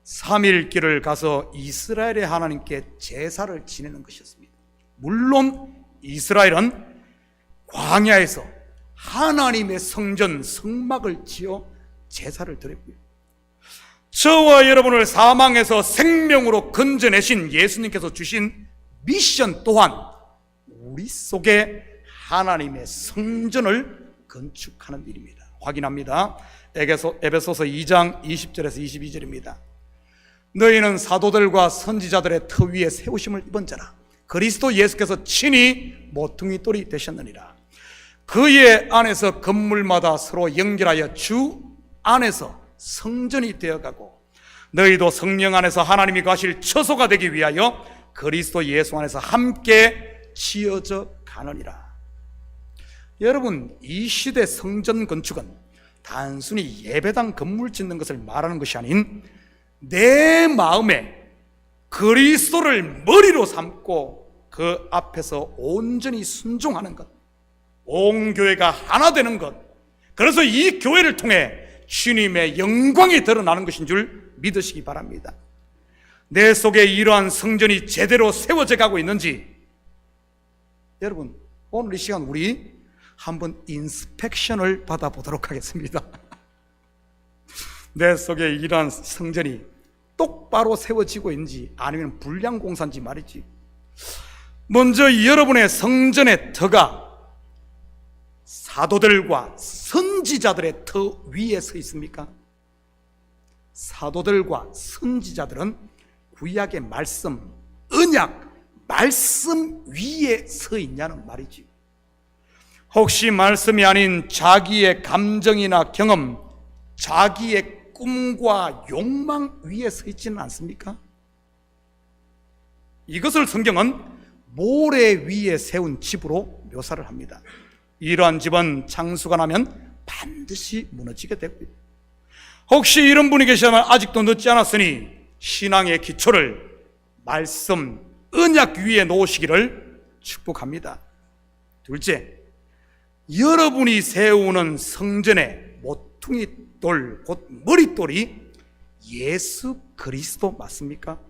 3일 길을 가서 이스라엘의 하나님께 제사를 지내는 것이었습니다. 물론 이스라엘은 광야에서 하나님의 성전, 성막을 지어 제사를 드렸고요, 저와 여러분을 사망에서 생명으로 건져내신 예수님께서 주신 미션 또한 우리 속에 하나님의 성전을 건축하는 일입니다. 확인합니다. 에베소서 2장 20절에서 22절입니다. 너희는 사도들과 선지자들의 터 위에 세우심을 입은 자라. 그리스도 예수께서 친히 모퉁이 돌이 되셨느니라. 그의 안에서 건물마다 서로 연결하여 주 안에서 성전이 되어가고, 너희도 성령 안에서 하나님이 거하실 처소가 되기 위하여 그리스도 예수 안에서 함께 지어져 가느니라. 여러분, 이 시대 성전 건축은 단순히 예배당 건물 짓는 것을 말하는 것이 아닌, 내 마음에 그리스도를 머리로 삼고 그 앞에서 온전히 순종하는 것, 온 교회가 하나 되는 것, 그래서 이 교회를 통해 주님의 영광이 드러나는 것인 줄 믿으시기 바랍니다. 내 속에 이러한 성전이 제대로 세워져 가고 있는지, 여러분, 오늘 이 시간 우리 한번 인스펙션을 받아보도록 하겠습니다. 내 속에 이러한 성전이 똑바로 세워지고 있는지, 아니면 불량공사인지 말이지. 먼저 여러분의 성전의 터가 사도들과 선지자들의 터 위에 서 있습니까? 사도들과 선지자들은 구약의 말씀, 언약, 말씀 위에 서 있냐는 말이지. 혹시 말씀이 아닌 자기의 감정이나 경험, 자기의 꿈과 욕망 위에 서 있지는 않습니까? 이것을 성경은 모래 위에 세운 집으로 묘사를 합니다. 이러한 집은 창수가 나면 반드시 무너지게 되고요. 혹시 이런 분이 계시다면 아직도 늦지 않았으니 신앙의 기초를 말씀, 언약 위에 놓으시기를 축복합니다. 둘째, 여러분이 세우는 성전의 모퉁이 돌, 곧 머릿돌이 예수 그리스도 맞습니까?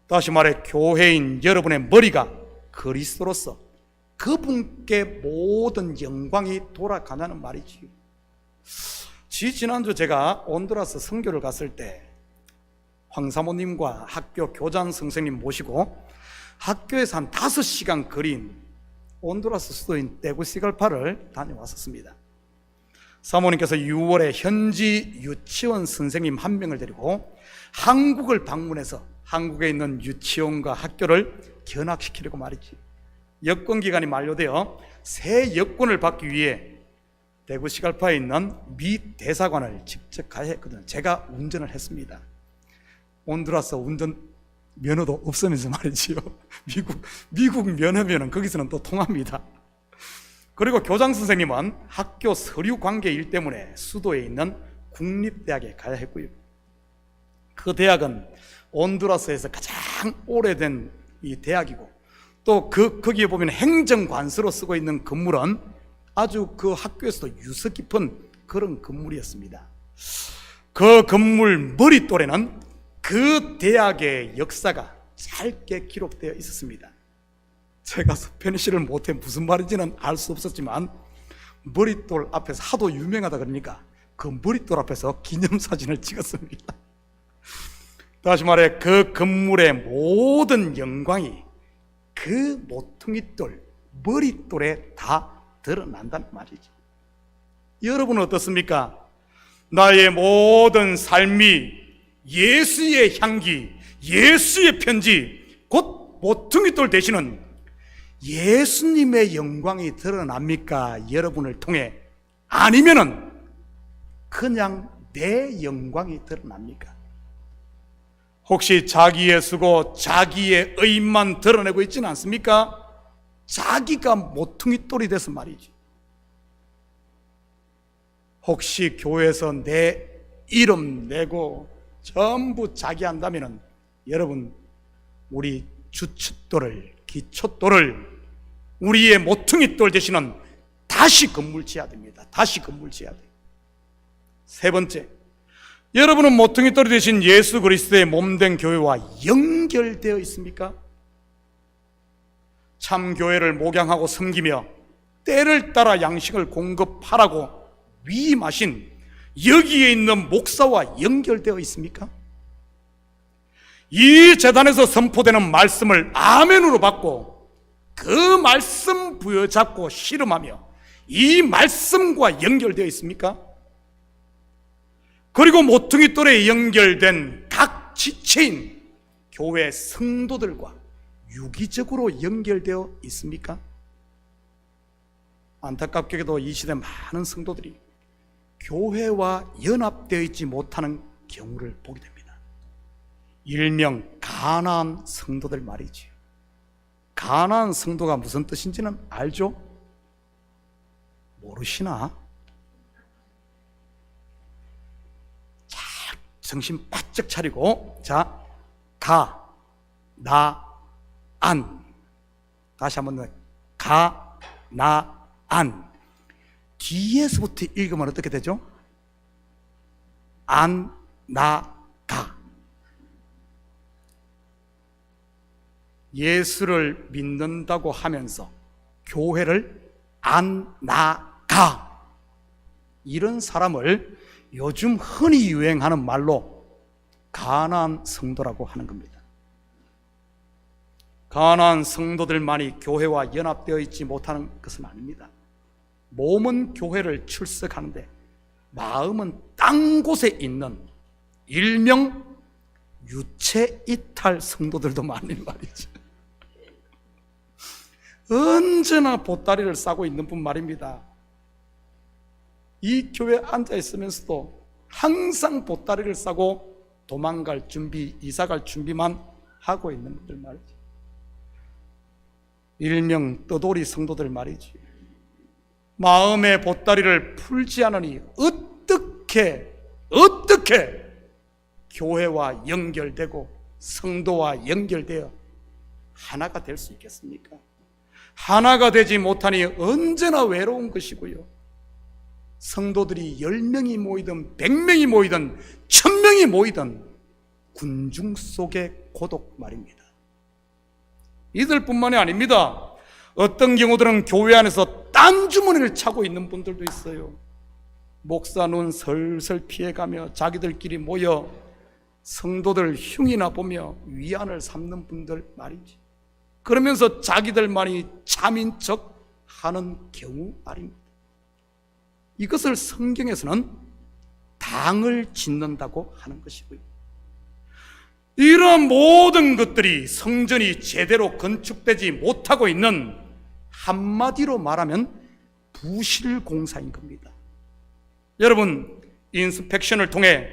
다시 말해, 교회인 여러분의 머리가 그리스도로서 그분께 모든 영광이 돌아가냐는 말이지요. 지난주 제가 온두라스 선교를 갔을 때 황사모님과 학교 교장 선생님 모시고 학교에서 한 5시간 거리인 온두라스 수도인 테구시갈파를 다녀왔었습니다. 사모님께서 6월에 현지 유치원 선생님 한 명을 데리고 한국을 방문해서 한국에 있는 유치원과 학교를 견학시키려고 말이지. 여권 기간이 만료되어 새 여권을 받기 위해 테구시갈파에 있는 미 대사관을 직접 가야 했거든요. 제가 운전을 했습니다. 온두라스 운전 면허도 없으면서 말이지요. 미국 면허면은 거기서는 또 통합니다. 그리고 교장 선생님은 학교 서류 관계 일 때문에 수도에 있는 국립대학에 가야 했고요. 그 대학은 온두라스에서 가장 오래된 이 대학이고, 또 거기에 보면 행정관서로 쓰고 있는 건물은 아주 그 학교에서도 유서 깊은 그런 건물이었습니다. 그 건물 머릿돌에는 그 대학의 역사가 짧게 기록되어 있었습니다. 제가 스페니쉬를 못해 무슨 말인지는 알 수 없었지만 머릿돌 앞에서 하도 유명하다 그러니까 그 머릿돌 앞에서 기념사진을 찍었습니다. 다시 말해, 그 건물의 모든 영광이 그 모퉁이돌, 머릿돌에 다 드러난다는 말이죠. 여러분은 어떻습니까? 나의 모든 삶이 예수의 향기, 예수의 편지, 곧 모퉁이돌 되시는 예수님의 영광이 드러납니까? 여러분을 통해? 아니면은 그냥 내 영광이 드러납니까? 혹시 자기의 수고, 자기의 의만 드러내고 있지는 않습니까? 자기가 모퉁이돌이 돼서 말이지. 혹시 교회에서 내 이름 내고 전부 자기 한다면은 여러분, 우리 주춧돌을, 기초돌을, 우리의 모퉁이돌 대신은 다시 건물 지어야 됩니다. 다시 건물 지어야 돼요. 세 번째, 여러분은 모퉁이돌이 되신 예수 그리스도의 몸된 교회와 연결되어 있습니까? 참 교회를 목양하고 섬기며 때를 따라 양식을 공급하라고 위임하신 여기에 있는 목사와 연결되어 있습니까? 이 재단에서 선포되는 말씀을 아멘으로 받고 그 말씀 부여잡고 씨름하며 이 말씀과 연결되어 있습니까? 그리고 모퉁이돌에 연결된 각 지체인 교회 성도들과 유기적으로 연결되어 있습니까? 안타깝게도 이 시대 많은 성도들이 교회와 연합되어 있지 못하는 경우를 보게 됩니다. 일명 가나안 성도들 말이지. 가나안 성도가 무슨 뜻인지는 알죠? 모르시나? 자, 정신 바짝 차리고, 자, 가, 나, 안. 다시 한번 더. 가, 나, 안. 뒤에서부터 읽으면 어떻게 되죠? 안, 나, 가. 예수를 믿는다고 하면서 교회를 안, 나, 가. 이런 사람을 요즘 흔히 유행하는 말로 가나안 성도라고 하는 겁니다. 가나안 성도들만이 교회와 연합되어 있지 못하는 것은 아닙니다. 몸은 교회를 출석하는데 마음은 딴 곳에 있는 일명 유체 이탈 성도들도 많은 말이죠. 언제나 보따리를 싸고 있는 분 말입니다. 이 교회에 앉아 있으면서도 항상 보따리를 싸고 도망갈 준비, 이사갈 준비만 하고 있는 분들 말이죠. 일명 떠돌이 성도들 말이지. 마음의 보따리를 풀지 않으니 어떻게 교회와 연결되고 성도와 연결되어 하나가 될 수 있겠습니까? 하나가 되지 못하니 언제나 외로운 것이고요. 성도들이 10명이 모이든 100명이 모이든 1000명이 모이든 군중 속의 고독 말입니다. 이들뿐만이 아닙니다. 어떤 경우들은 교회 안에서 딴 주머니를 차고 있는 분들도 있어요. 목사 눈 슬슬 피해가며 자기들끼리 모여 성도들 흉이나 보며 위안을 삼는 분들 말이지. 그러면서 자기들만이 참인 척 하는 경우 말입니다. 이것을 성경에서는 당을 짓는다고 하는 것이고요. 이러한 모든 것들이 성전이 제대로 건축되지 못하고 있는, 한마디로 말하면 부실공사인 겁니다. 여러분, 인스펙션을 통해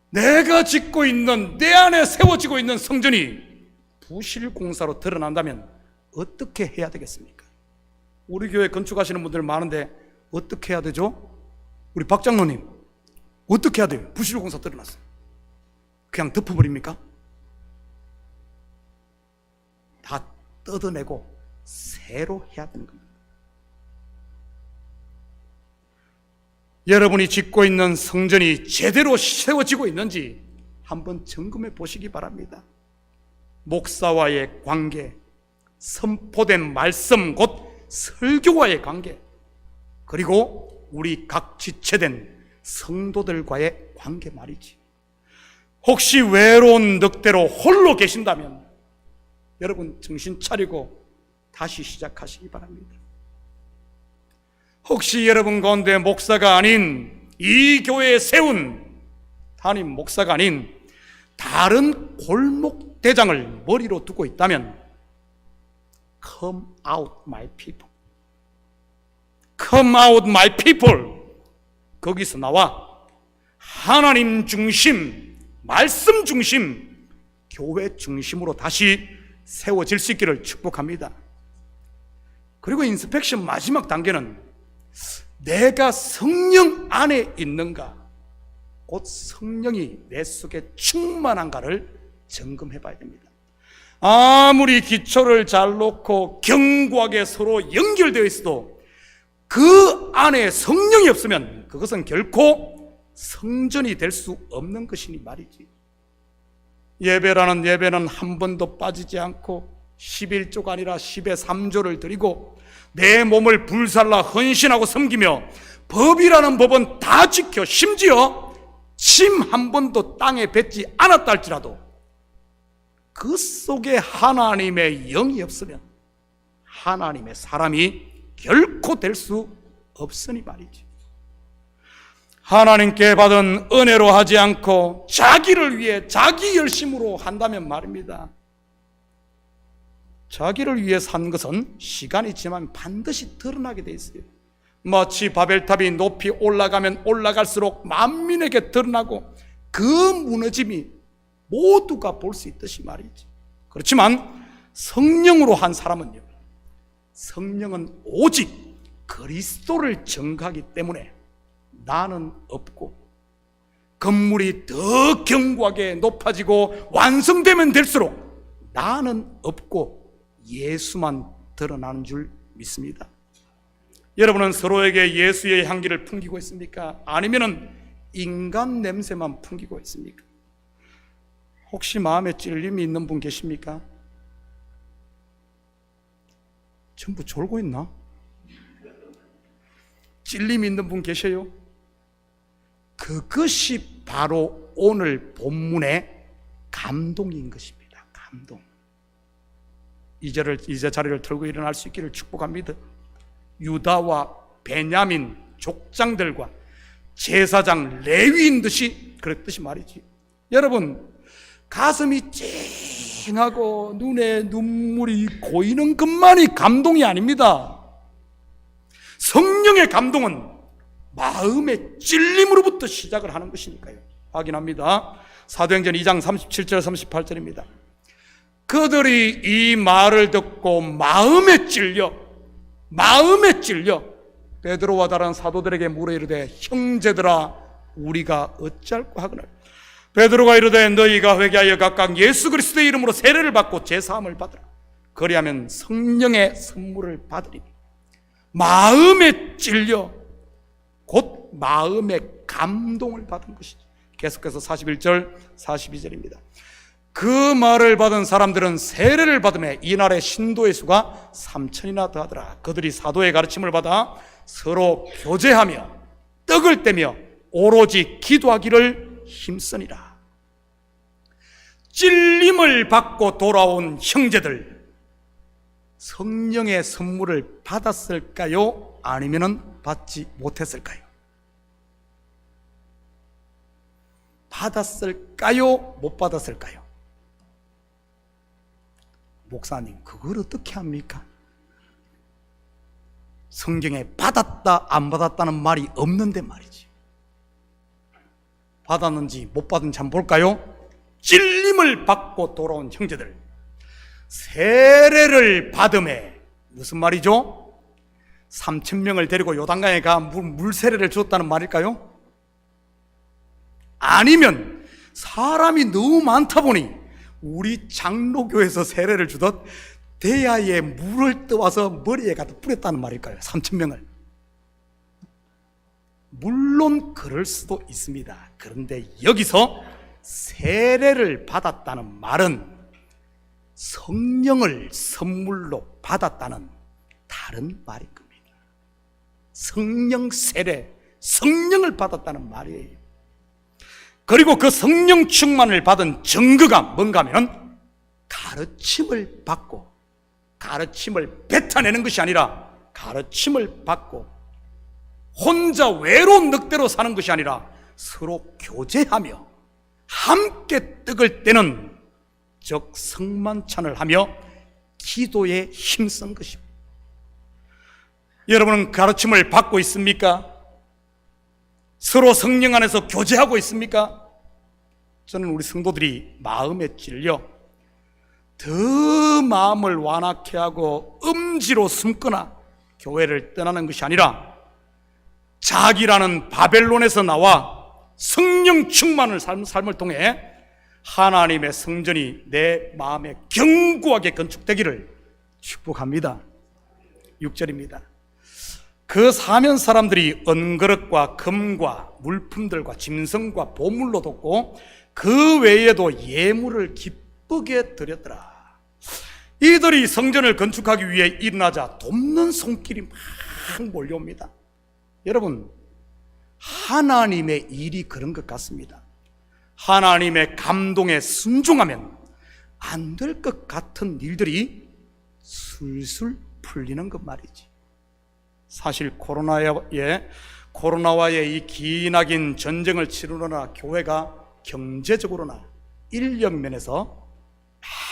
내가 짓고 있는, 내 안에 세워지고 있는 성전이 부실공사로 드러난다면 어떻게 해야 되겠습니까? 우리 교회 건축하시는 분들 많은데 어떻게 해야 되죠? 우리 박 장로님, 어떻게 해야 돼요? 부실공사 드러났어요. 그냥 덮어버립니까? 다 뜯어내고 새로 해야 되는 겁니다. 여러분이 짓고 있는 성전이 제대로 세워지고 있는지 한번 점검해 보시기 바랍니다. 목사와의 관계, 선포된 말씀 곧 설교와의 관계, 그리고 우리 각 지체된 성도들과의 관계 말이지. 혹시 외로운 늑대로 홀로 계신다면 여러분 정신 차리고 다시 시작하시기 바랍니다. 혹시 여러분 가운데 목사가 아닌, 이 교회에 세운 담임 목사가 아닌 다른 골목 대장을 머리로 두고 있다면 Come out my people. Come out my people. 거기서 나와 하나님 중심, 말씀 중심, 교회 중심으로 다시 세워질 수 있기를 축복합니다. 그리고 인스펙션 마지막 단계는 내가 성령 안에 있는가, 곧 성령이 내 속에 충만한가를 점검해 봐야 됩니다. 아무리 기초를 잘 놓고 견고하게 서로 연결되어 있어도 그 안에 성령이 없으면 그것은 결코 성전이 될 수 없는 것이니 말이지. 예배는 한 번도 빠지지 않고 11조가 아니라 10의 3조를 드리고 내 몸을 불살라 헌신하고 섬기며 법이라는 법은 다 지켜 심지어 침 한 번도 땅에 뱉지 않았다 할지라도 그 속에 하나님의 영이 없으면 하나님의 사람이 결코 될 수 없으니 말이지. 하나님께 받은 은혜로 하지 않고 자기를 위해 자기 열심으로 한다면 말입니다. 자기를 위해 산 것은 시간이 지나면 반드시 드러나게 돼 있어요. 마치 바벨탑이 높이 올라가면 올라갈수록 만민에게 드러나고 그 무너짐이 모두가 볼 수 있듯이 말이지. 그렇지만 성령으로 한 사람은요, 성령은 오직 그리스도를 증거하기 때문에 나는 없고, 건물이 더 견고하게 높아지고 완성되면 될수록 나는 없고 예수만 드러나는 줄 믿습니다. 여러분은 서로에게 예수의 향기를 풍기고 있습니까? 아니면은 인간 냄새만 풍기고 있습니까? 혹시 마음에 찔림이 있는 분 계십니까? 전부 졸고 있나? 찔림이 있는 분 계셔요? 그것이 바로 오늘 본문의 감동인 것입니다. 감동. 이제 자리를 털고 일어날 수 있기를 축복합니다. 유다와 베냐민 족장들과 제사장 레위인 듯이 그랬듯이 말이지. 여러분, 가슴이 찡하고 눈에 눈물이 고이는 것만이 감동이 아닙니다. 성령의 감동은 마음의 찔림으로부터 시작을 하는 것이니까요. 확인합니다. 사도행전 2장 37절 38절입니다. 그들이 이 말을 듣고 마음에 찔려 베드로와 다른 사도들에게 물어 이르되 형제들아 우리가 어찌할꼬 하거늘. 베드로가 이르되 너희가 회개하여 각각 예수 그리스도의 이름으로 세례를 받고 제사함을 받으라. 그리하면 성령의 선물을 받으리니. 마음에 찔려 곧 마음의 감동을 받은 것이죠. 계속해서 41절 42절입니다. 그 말을 받은 사람들은 세례를 받음에 이날의 신도의 수가 3,000이나 더하더라. 그들이 사도의 가르침을 받아 서로 교제하며 떡을 떼며 오로지 기도하기를 힘쓰니라. 찔림을 받고 돌아온 형제들, 성령의 선물을 받았을까요? 아니면 받지 못했을까요? 받았을까요? 못 받았을까요? 목사님, 그걸 어떻게 합니까? 성경에 받았다 안 받았다는 말이 없는데 말이지. 받았는지 못 받은지 한번 볼까요? 찔림을 받고 돌아온 형제들, 세례를 받음에 무슨 말이죠? 3,000명을 데리고 요단강에 가 물 세례를 줬다는 말일까요? 아니면 사람이 너무 많다 보니 우리 장로교에서 세례를 주듯 대야에 물을 떠와서 머리에 갖다 뿌렸다는 말일까요? 3,000명을. 물론 그럴 수도 있습니다. 그런데 여기서 세례를 받았다는 말은 성령을 선물로 받았다는 다른 말인 겁니다. 성령 세례, 성령을 받았다는 말이에요. 그리고 그 성령 충만을 받은 증거가 뭔가 하면 가르침을 받고, 가르침을 뱉어내는 것이 아니라 가르침을 받고 혼자 외로운 늑대로 사는 것이 아니라 서로 교제하며 함께 떡을 떼는 즉 성만찬을 하며 기도에 힘쓴 것입니다. 여러분은 가르침을 받고 있습니까? 서로 성령 안에서 교제하고 있습니까? 저는 우리 성도들이 마음에 찔려 더 마음을 완악해 하고 음지로 숨거나 교회를 떠나는 것이 아니라 자기라는 바벨론에서 나와 성령 충만을 삶을 통해 하나님의 성전이 내 마음에 견고하게 건축되기를 축복합니다. 6절입니다. 그 사면 사람들이 은그릇과 금과 물품들과 짐승과 보물로 돕고 그 외에도 예물을 기쁘게 드렸더라. 이들이 성전을 건축하기 위해 일어나자 돕는 손길이 막 몰려옵니다. 여러분, 하나님의 일이 그런 것 같습니다. 하나님의 감동에 순종하면 안 될 것 같은 일들이 술술 풀리는 것 말이지. 사실 코로나와의 이 기나긴 전쟁을 치르느라 교회가 경제적으로나 인력 면에서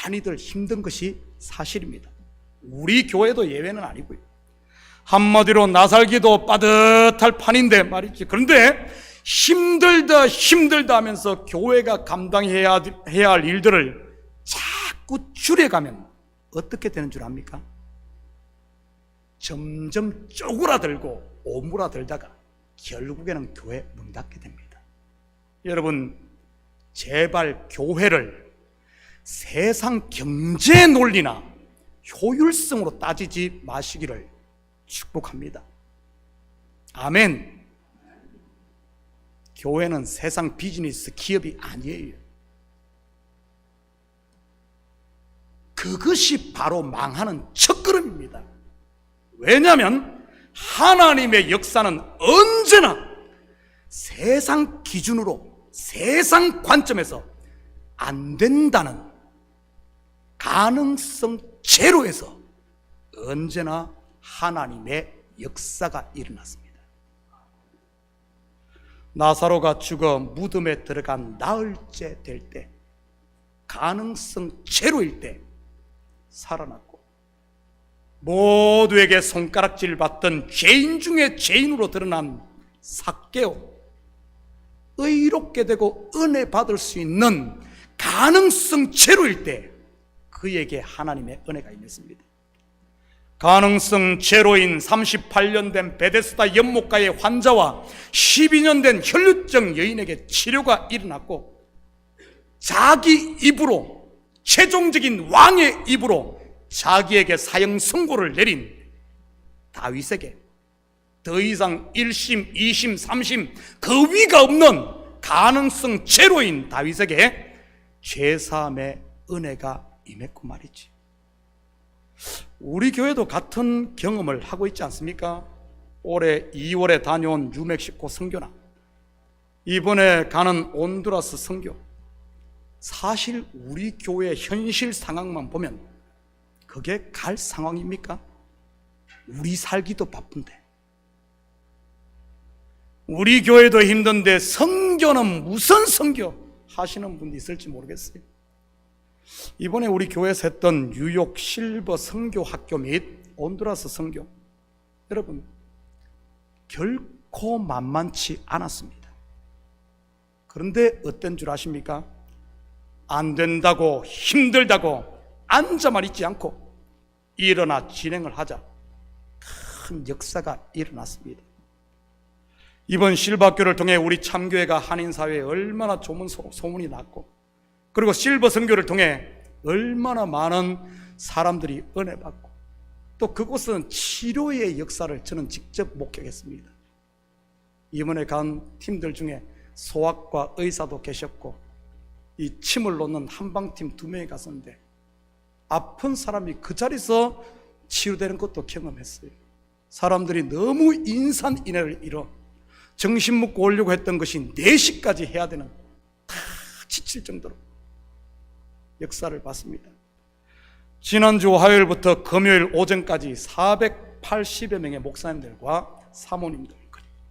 많이들 힘든 것이 사실입니다. 우리 교회도 예외는 아니고요. 한마디로 나살기도 빠듯할 판인데 말이지. 그런데 힘들다 하면서 교회가 감당해야 할 일들을 자꾸 줄여가면 어떻게 되는 줄 압니까? 점점 쪼그라들고 오므라들다가 결국에는 교회 문 닫게 됩니다. 여러분, 제발 교회를 세상 경제 논리나 효율성으로 따지지 마시기를 축복합니다. 아멘. 교회는 세상 비즈니스 기업이 아니에요. 그것이 바로 망하는 첫걸음입니다. 왜냐하면 하나님의 역사는 언제나 세상 기준으로, 세상 관점에서 안 된다는 가능성 제로에서 언제나 하나님의 역사가 일어났습니다. 나사로가 죽어 무덤에 들어간 나흘째 될 때, 가능성 제로일 때 살아났고, 모두에게 손가락질 받던 죄인 중에 죄인으로 드러난 삭개오, 의롭게 되고 은혜 받을 수 있는 가능성 제로일 때 그에게 하나님의 은혜가 임했습니다. 가능성 제로인 38년 된 베데스다 연못가의 환자와 12년 된 혈루증 여인에게 치료가 일어났고, 자기 입으로, 최종적인 왕의 입으로 자기에게 사형 선고를 내린 다윗에게 더 이상 1심, 2심, 3심 그 위가 없는 가능성 제로인 다윗에게 죄사함의 은혜가 임했고 말이지. 우리 교회도 같은 경험을 하고 있지 않습니까? 올해 2월에 다녀온 뉴멕시코 선교나 이번에 가는 온두라스 선교, 사실 우리 교회 현실 상황만 보면 그게 갈 상황입니까? 우리 살기도 바쁜데, 우리 교회도 힘든데 선교는 무슨 선교 하시는 분이 있을지 모르겠어요. 이번에 우리 교회에서 했던 뉴욕 실버 선교 학교 및 온두라스 선교, 여러분 결코 만만치 않았습니다. 그런데 어떤 줄 아십니까? 안 된다고, 힘들다고 앉아만 있지 않고 일어나 진행을 하자 큰 역사가 일어났습니다. 이번 실버학교를 통해 우리 참교회가 한인사회에 얼마나 좋은 소문이 났고, 그리고 실버 선교를 통해 얼마나 많은 사람들이 은혜 받고, 또 그곳은 치료의 역사를 저는 직접 목격했습니다. 이번에 간 팀들 중에 소아과 의사도 계셨고, 이 침을 놓는 한방팀 2명이 갔었는데 아픈 사람이 그 자리에서 치유되는 것도 경험했어요. 사람들이 너무 인산인해를 이뤄 정신 먹고 오려고 했던 것이 4시까지 해야 되는, 다 지칠 정도로 역사를 봤습니다. 지난주 화요일부터 금요일 오전까지 480여 명의 목사님들과 사모님들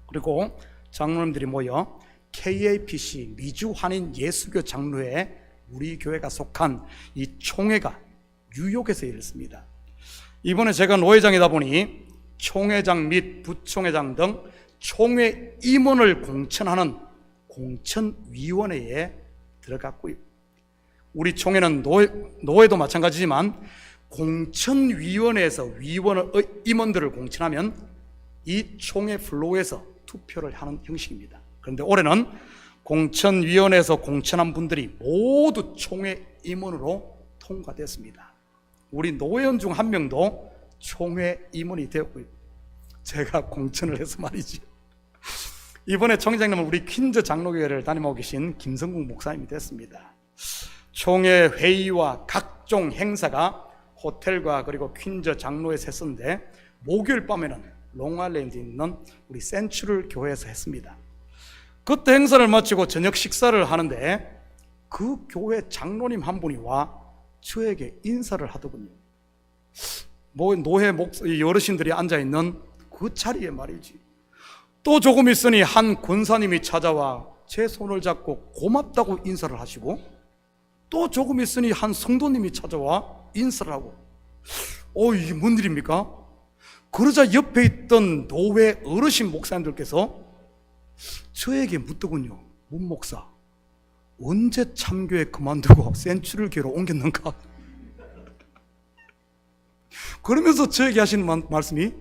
그리고 장로님들이 모여 KAPC 미주 한인 예수교 장로회 우리 교회가 속한 이 총회가 뉴욕에서 일했습니다. 이번에 제가 노회장이다 보니 총회장 및 부총회장 등 총회 임원을 공천하는 공천위원회에 들어갔고요. 우리 총회는 노회도 마찬가지지만 공천위원회에서 임원들을 공천하면 이 총회 플로우에서 투표를 하는 형식입니다. 그런데 올해는 공천위원회에서 공천한 분들이 모두 총회 임원으로 통과됐습니다. 우리 노회원 중 한 명도 총회 임원이 되었고요. 제가 공천을 해서 말이지. 이번에 총회장님은 우리 퀸즈 장로교회를 다니고 계신 김성국 목사님이 됐습니다. 총회 회의와 각종 행사가 호텔과 그리고 퀸즈 장로에서 했었는데 목요일 밤에는 롱아일랜드에 있는 우리 센츄럴 교회에서 했습니다. 그때 행사를 마치고 저녁 식사를 하는데 그 교회 장로님 한 분이 와 저에게 인사를 하더군요. 노회 어르신들이 앉아있는 그 자리에 말이지. 또 조금 있으니 한 권사님이 찾아와 제 손을 잡고 고맙다고 인사를 하시고, 또 조금 있으니 한 성도님이 찾아와 인사를 하고, 이게 뭔 일입니까? 그러자 옆에 있던 노회 어르신 목사님들께서 저에게 묻더군요. 문 목사, 언제 참교회 그만두고 센츄럴 교회로 옮겼는가? 그러면서 저에게 하시는 말씀이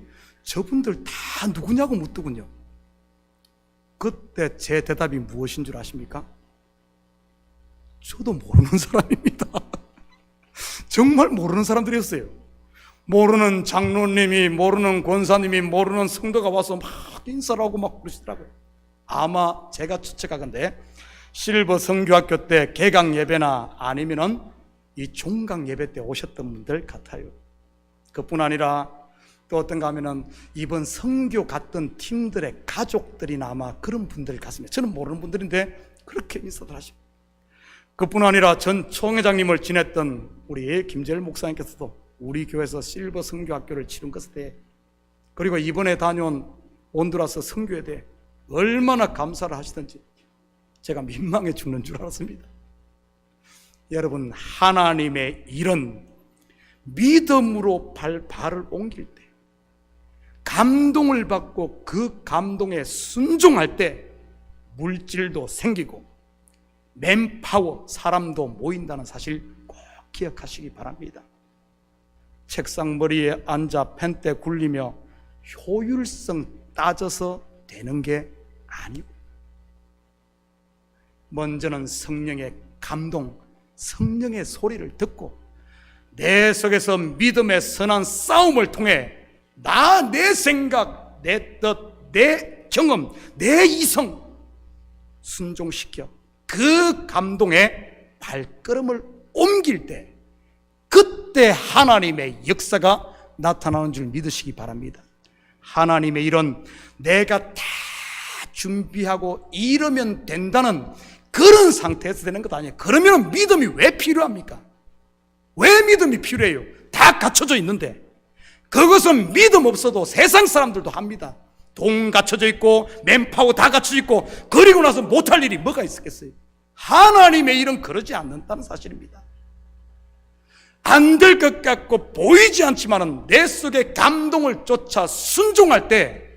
저분들 다 누구냐고 묻더군요. 그때 제 대답이 무엇인 줄 아십니까? 저도 모르는 사람입니다. 정말 모르는 사람들이었어요. 모르는 장로님이, 모르는 권사님이, 모르는 성도가 와서 막 인사를 하고 막 그러시더라고요. 아마 제가 추측하건대 실버 성교학교 때 개강 예배나 아니면은 이 종강 예배 때 오셨던 분들 같아요. 그뿐 아니라 또 어떤가 하면은 이번 성교 갔던 팀들의 가족들이나 아마 그런 분들 같습니다. 저는 모르는 분들인데 그렇게 인사들 하시고, 그뿐 아니라 전 총회장님을 지냈던 우리 김재일 목사님께서도 우리 교회에서 실버 성교학교를 치른 것에 대해, 그리고 이번에 다녀온 온두라스 성교에 대해 얼마나 감사를 하시던지 제가 민망해 죽는 줄 알았습니다. 여러분, 하나님의 일은 믿음으로 발을 옮길 때, 감동을 받고 그 감동에 순종할 때 물질도 생기고 맨파워, 사람도 모인다는 사실 꼭 기억하시기 바랍니다. 책상 머리에 앉아 펜대 굴리며 효율성 따져서 되는 게 아니고, 먼저는 성령의 감동, 성령의 소리를 듣고 내 속에서 믿음의 선한 싸움을 통해 내 생각, 내 뜻, 내 경험, 내 이성 순종시켜 그 감동에 발걸음을 옮길 때, 그때 하나님의 역사가 나타나는 줄 믿으시기 바랍니다. 하나님의 일은 내가 다 준비하고 이러면 된다는 그런 상태에서 되는 것 아니에요. 그러면 믿음이 왜 필요합니까? 왜 믿음이 필요해요? 다 갖춰져 있는데. 그것은 믿음 없어도 세상 사람들도 합니다. 돈 갖춰져 있고 맨파워 다 갖춰져 있고, 그리고 나서 못할 일이 뭐가 있었겠어요? 하나님의 일은 그러지 않는다는 사실입니다. 안 될 것 같고 보이지 않지만은 내 속에 감동을 쫓아 순종할 때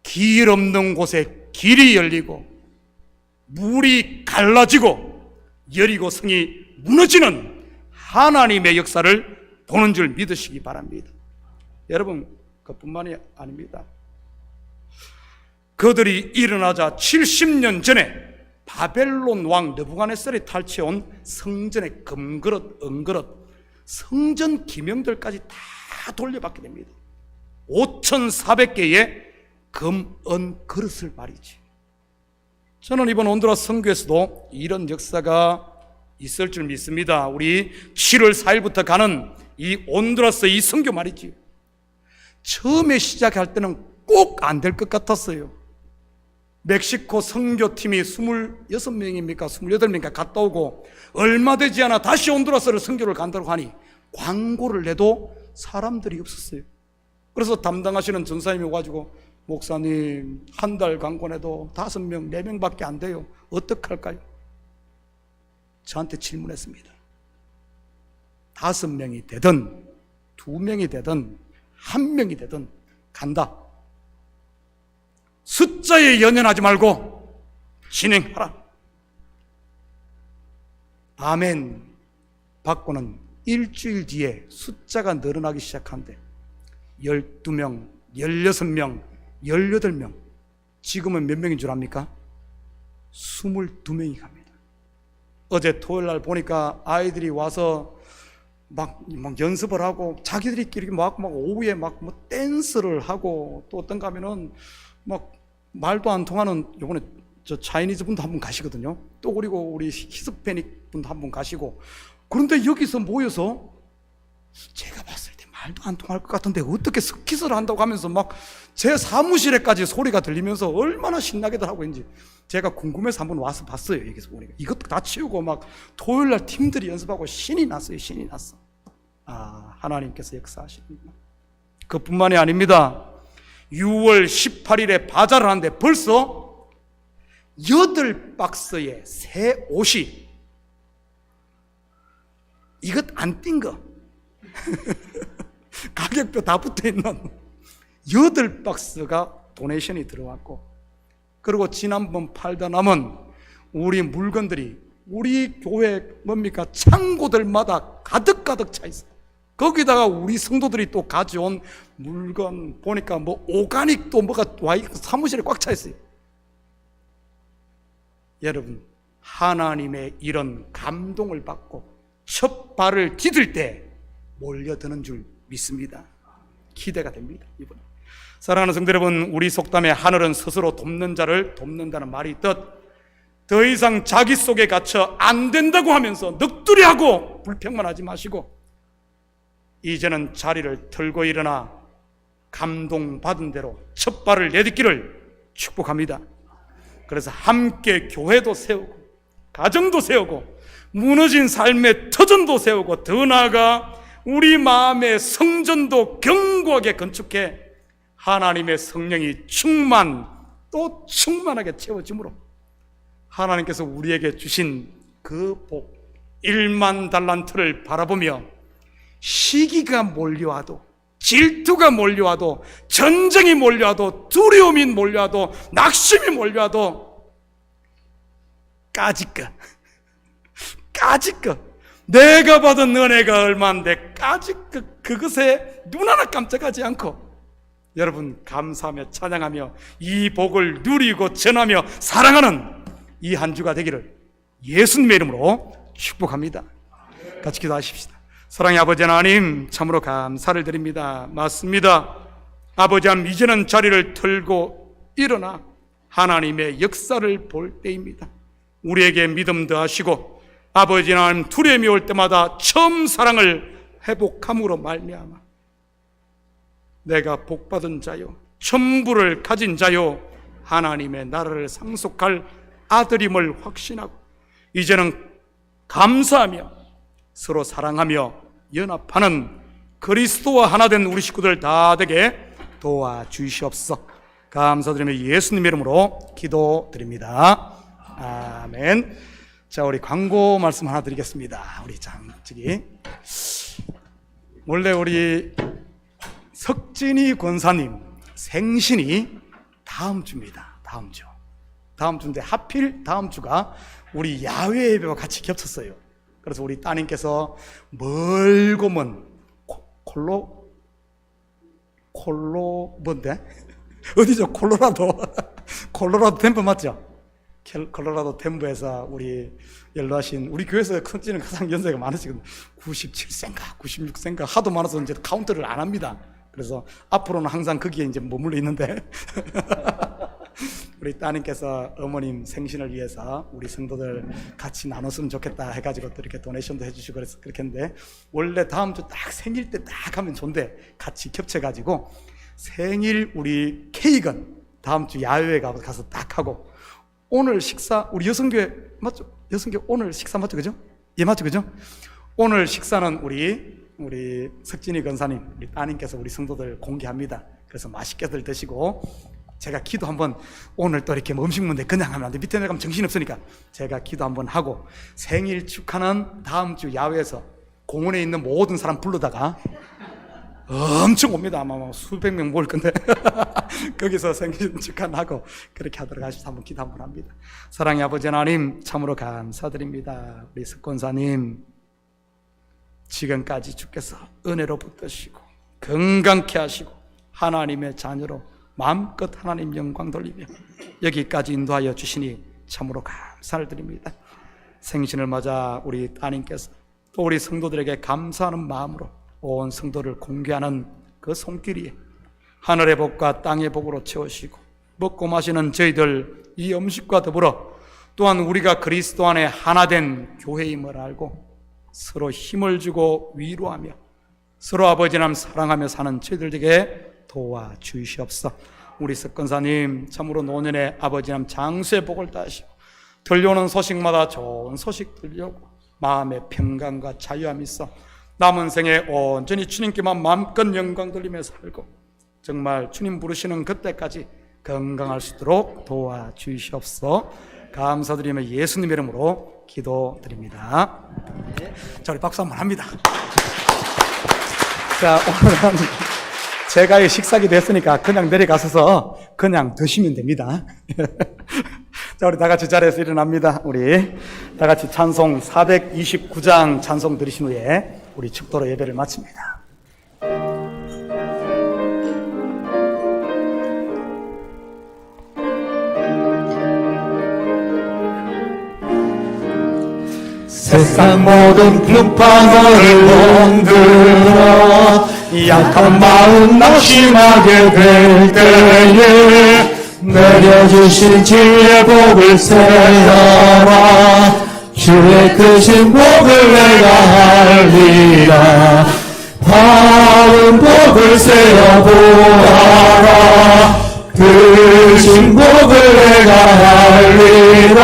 길 없는 곳에 길이 열리고 물이 갈라지고 여리고성이 무너지는 하나님의 역사를 보는 줄 믿으시기 바랍니다. 여러분, 그뿐만이 아닙니다. 그들이 일어나자 70년 전에 바벨론 왕 느부갓네살이 탈취해온 성전의 금그릇, 은그릇, 성전 기명들까지 다 돌려받게 됩니다. 5,400개의 금, 은 그릇을 말이지. 저는 이번 온두라스 선교에서도 이런 역사가 있을 줄 믿습니다. 우리 7월 4일부터 가는 이 온두라스 이 선교 말이지. 처음에 시작할 때는 꼭 안 될 것 같았어요. 멕시코 선교팀이 26명입니까? 28명인가 갔다 오고 얼마 되지 않아 다시 온두라스를 선교를 간다고 하니 광고를 내도 사람들이 없었어요. 그래서 담당하시는 전사님이 와가지고, 목사님, 한 달 광고 내도 5명, 4명밖에 안 돼요. 어떡할까요? 저한테 질문했습니다. 5명이 되든 2명이 되든 1명이 되든 간다. 숫자에 연연하지 말고 진행하라. 아멘 받고는 일주일 뒤에 숫자가 늘어나기 시작한대. 12명, 16명, 18명. 지금은 몇 명인 줄 압니까? 22명이 갑니다. 어제 토요일 날 보니까 아이들이 와서 막 연습을 하고 자기들끼리 막 오후에 막 댄스를 하고, 또 어떤가 하면은 막 말도 안 통하는, 요번에 저 차이니즈 분도 한 분 가시거든요. 또 그리고 우리 히스패닉 분도 한 분 가시고. 그런데 여기서 모여서 제가 봤을 때 말도 안 통할 것 같은데 어떻게 스킷을 한다고 하면서 막 제 사무실에까지 소리가 들리면서 얼마나 신나게들 하고 있는지 제가 궁금해서 한번 와서 봤어요. 여기서 보니까 이것도 다 치우고 막 토요일 날 팀들이 연습하고 신이 났어요. 신이 났어. 아, 하나님께서 역사하십니다. 그뿐만이 아닙니다. 6월 18일에 바자를 하는데 벌써 8박스의 새 옷이, 이것 안 띈 거 가격표 다 붙어있는 8박스가 도네이션이 들어왔고, 그리고 지난번 팔다 남은 우리 물건들이 우리 교회 뭡니까? 창고들마다 가득가득 차 있어요. 거기다가 우리 성도들이 또 가져온 물건 보니까 뭐 오가닉도 뭐가 와 있고 사무실에 꽉 차 있어요. 여러분, 하나님의 이런 감동을 받고 첫 발을 디딜 때 몰려드는 줄 믿습니다. 기대가 됩니다. 이번에 사랑하는 성도 여러분, 우리 속담에 하늘은 스스로 돕는 자를 돕는다는 말이 있듯, 더 이상 자기 속에 갇혀 안 된다고 하면서 넋두리하고 불평만 하지 마시고 이제는 자리를 털고 일어나 감동받은 대로 첫 발을 내딛기를 축복합니다. 그래서 함께 교회도 세우고 가정도 세우고 무너진 삶의 터전도 세우고, 더 나아가 우리 마음의 성전도 견고하게 건축해 하나님의 성령이 또 충만하게 채워짐으로 하나님께서 우리에게 주신 그 복 1만 달란트를 바라보며 시기가 몰려와도, 질투가 몰려와도, 전쟁이 몰려와도, 두려움이 몰려와도, 낙심이 몰려와도 까짓것 내가 받은 은혜가 얼마인데 까짓것 그것에 눈 하나 깜짝하지 않고 여러분 감사하며 찬양하며 이 복을 누리고 전하며 사랑하는 이 한 주가 되기를 예수님의 이름으로 축복합니다. 같이 기도하십시다. 사랑의 아버지 하나님, 참으로 감사를 드립니다. 맞습니다. 아버지 하나님, 이제는 자리를 털고 일어나 하나님의 역사를 볼 때입니다. 우리에게 믿음 더하시고 아버지 하나님, 두려움이 올 때마다 처음 사랑을 회복함으로 말미암아 내가 복받은 자요, 천부를 가진 자요, 하나님의 나라를 상속할 아들임을 확신하고 이제는 감사하며 서로 사랑하며 연합하는 그리스도와 하나 된 우리 식구들 다 되게 도와주시옵소서. 감사드리며 예수님의 이름으로 기도드립니다. 아멘. 자, 우리 광고 말씀 하나 드리겠습니다. 우리 저기 원래 우리 석진이 권사님 생신이 다음 주입니다. 다음 주인데 하필 다음 주가 우리 야외 예배와 같이 겹쳤어요. 그래서 우리 따님께서 멀고 먼 뭔데? 어디죠? 콜로라도 덴버 맞죠? 콜로라도 덴버에서 우리 연로하신 우리 교회에서 큰지는 가장 연세가 많으시거든요. 97세인가 96세인가 하도 많아서 이제 카운트를 안 합니다. 그래서 앞으로는 항상 거기에 이제 머물러 있는데 우리 따님께서 어머님 생신을 위해서 우리 성도들 같이 나눴으면 좋겠다 해가지고 또 이렇게 도네이션도 해주시고 그래서 그렇게 했는데, 원래 다음 주 딱 생일 때 딱 하면 좋은데 같이 겹쳐가지고 생일 우리 케이크는 다음 주 야외에 가서 딱 하고, 오늘 식사 우리 여성교회 맞죠? 여성교회 오늘 식사 맞죠? 그죠? 예, 맞죠? 그죠? 오늘 식사는 우리 석진이 권사님 우리 따님께서 우리 성도들 공개합니다. 그래서 맛있게들 드시고, 제가 기도 한번, 오늘 또 이렇게 음식 문제 그냥 하면 안 돼. 밑에 내가면 정신없으니까 제가 기도 한번 하고 생일 축하는 다음 주 야외에서 공원에 있는 모든 사람 불러다가 엄청 옵니다. 아마 수백 명 모을 건데 거기서 생신 축하하고 그렇게 하도록 하셔서 한번 기도 한번 합니다. 사랑의 아버지 하나님, 참으로 감사드립니다. 우리 석권사님 지금까지 주께서 은혜로 붙드시고 건강케 하시고 하나님의 자녀로 마음껏 하나님 영광 돌리며 여기까지 인도하여 주시니 참으로 감사를 드립니다. 생신을 맞아 우리 따님께서 또 우리 성도들에게 감사하는 마음으로 온 성도를 공개하는 그 손길이 하늘의 복과 땅의 복으로 채우시고 먹고 마시는 저희들 이 음식과 더불어 또한 우리가 그리스도 안에 하나 된 교회임을 알고 서로 힘을 주고 위로하며 서로 아버지 하나님 사랑하며 사는 저희들에게 도와주시옵소서. 우리 석권사님 참으로 노년에 아버지 하나님 장수의 복을 다하시고 들려오는 소식마다 좋은 소식 들려오고 마음의 평강과 자유함이 있어 남은 생에 온전히 주님께만 마음껏 영광 돌리며 살고 정말 주님 부르시는 그때까지 건강할 수 있도록 도와주시옵소서. 감사드리며 예수님의 이름으로 기도드립니다. 자, 우리 박수 한번 합니다. 자, 오늘은 제가 식사기도 했으니까 그냥 내려가셔서 그냥 드시면 됩니다. 자, 우리 다 같이 자리에서 일어납니다. 우리 다 같이 찬송 429장 찬송 들으신 후에 우리 축도로 예배를 마칩니다. 세상 모든 분파를 흔들어 약한 마음 낙심하게 될 때에 내려주신 주의 복을 세어라. 주의 크신 복을 내가 알리라. 바른 복을 세어 보아라. 크신 복을 내가 알리라.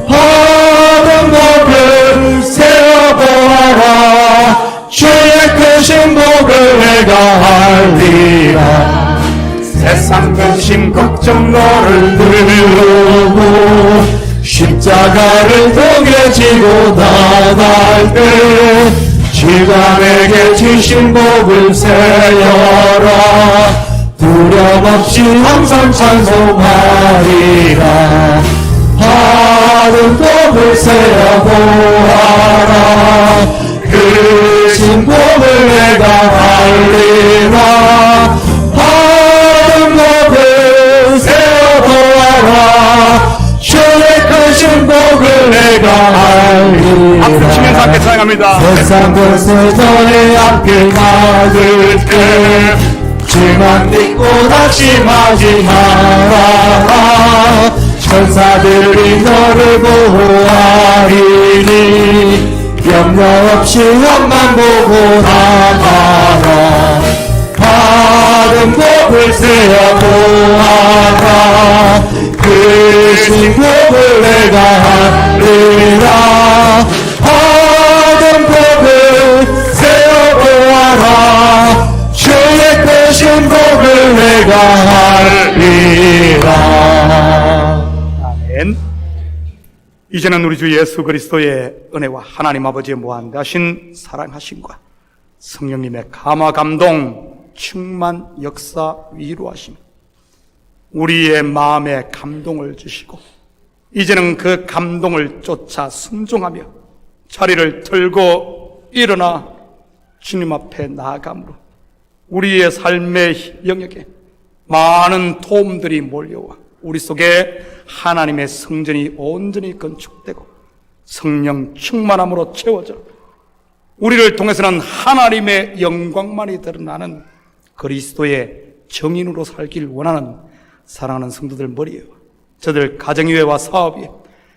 바른 복을 세어 보아라. 주의 크신 복을 내가 알리라. 세상 근심 걱정 너를 들고 십자가를 통해 지고 나갈 때 주가 내게 주신 복을 세어라. 두려움 없이 항상 찬송하리라. 바른 복을 세어 보아라. 크신 복을 내가 알리라. 복을 세어 보아라. 주의 크신 복을 내가 알리라. 박수 치면서 함께 찬양합니다. 세상 곳에 너의 앞길 막을 때 주만 믿고 낙심하지 마라. 천사들이 너를 보호하리니 염려 없이 앞만 보고 나가라. 바른 복을 세어 보아라. 크신 복을 내가 알리라. 바른 복을 세어 보아라. 주의 크신 복을 내가 알리라. 아멘. 이제는 우리 주 예수 그리스도의 은혜와 하나님 아버지의 무한대하신 사랑하심과 성령님의 감화 감동 충만 역사 위로하심 우리의 마음에 감동을 주시고 이제는 그 감동을 쫓아 순종하며 자리를 들고 일어나 주님 앞에 나아감으로 우리의 삶의 영역에 많은 도움들이 몰려와 우리 속에 하나님의 성전이 온전히 건축되고 성령 충만함으로 채워져 우리를 통해서는 하나님의 영광만이 드러나는 그리스도의 정인으로 살기를 원하는 사랑하는 성도들 머리 위에 저들 가정 위에와 사업 위에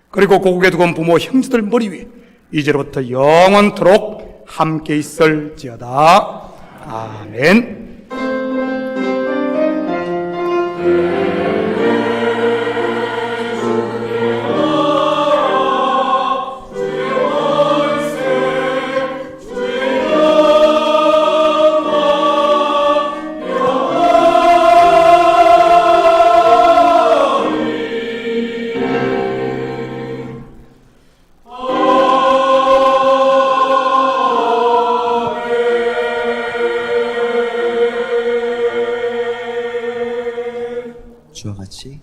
그리고 고국에 두고 온 부모 형제들 머리 위에 이제로부터 영원토록 함께 있을지어다. 아멘. 주와 같이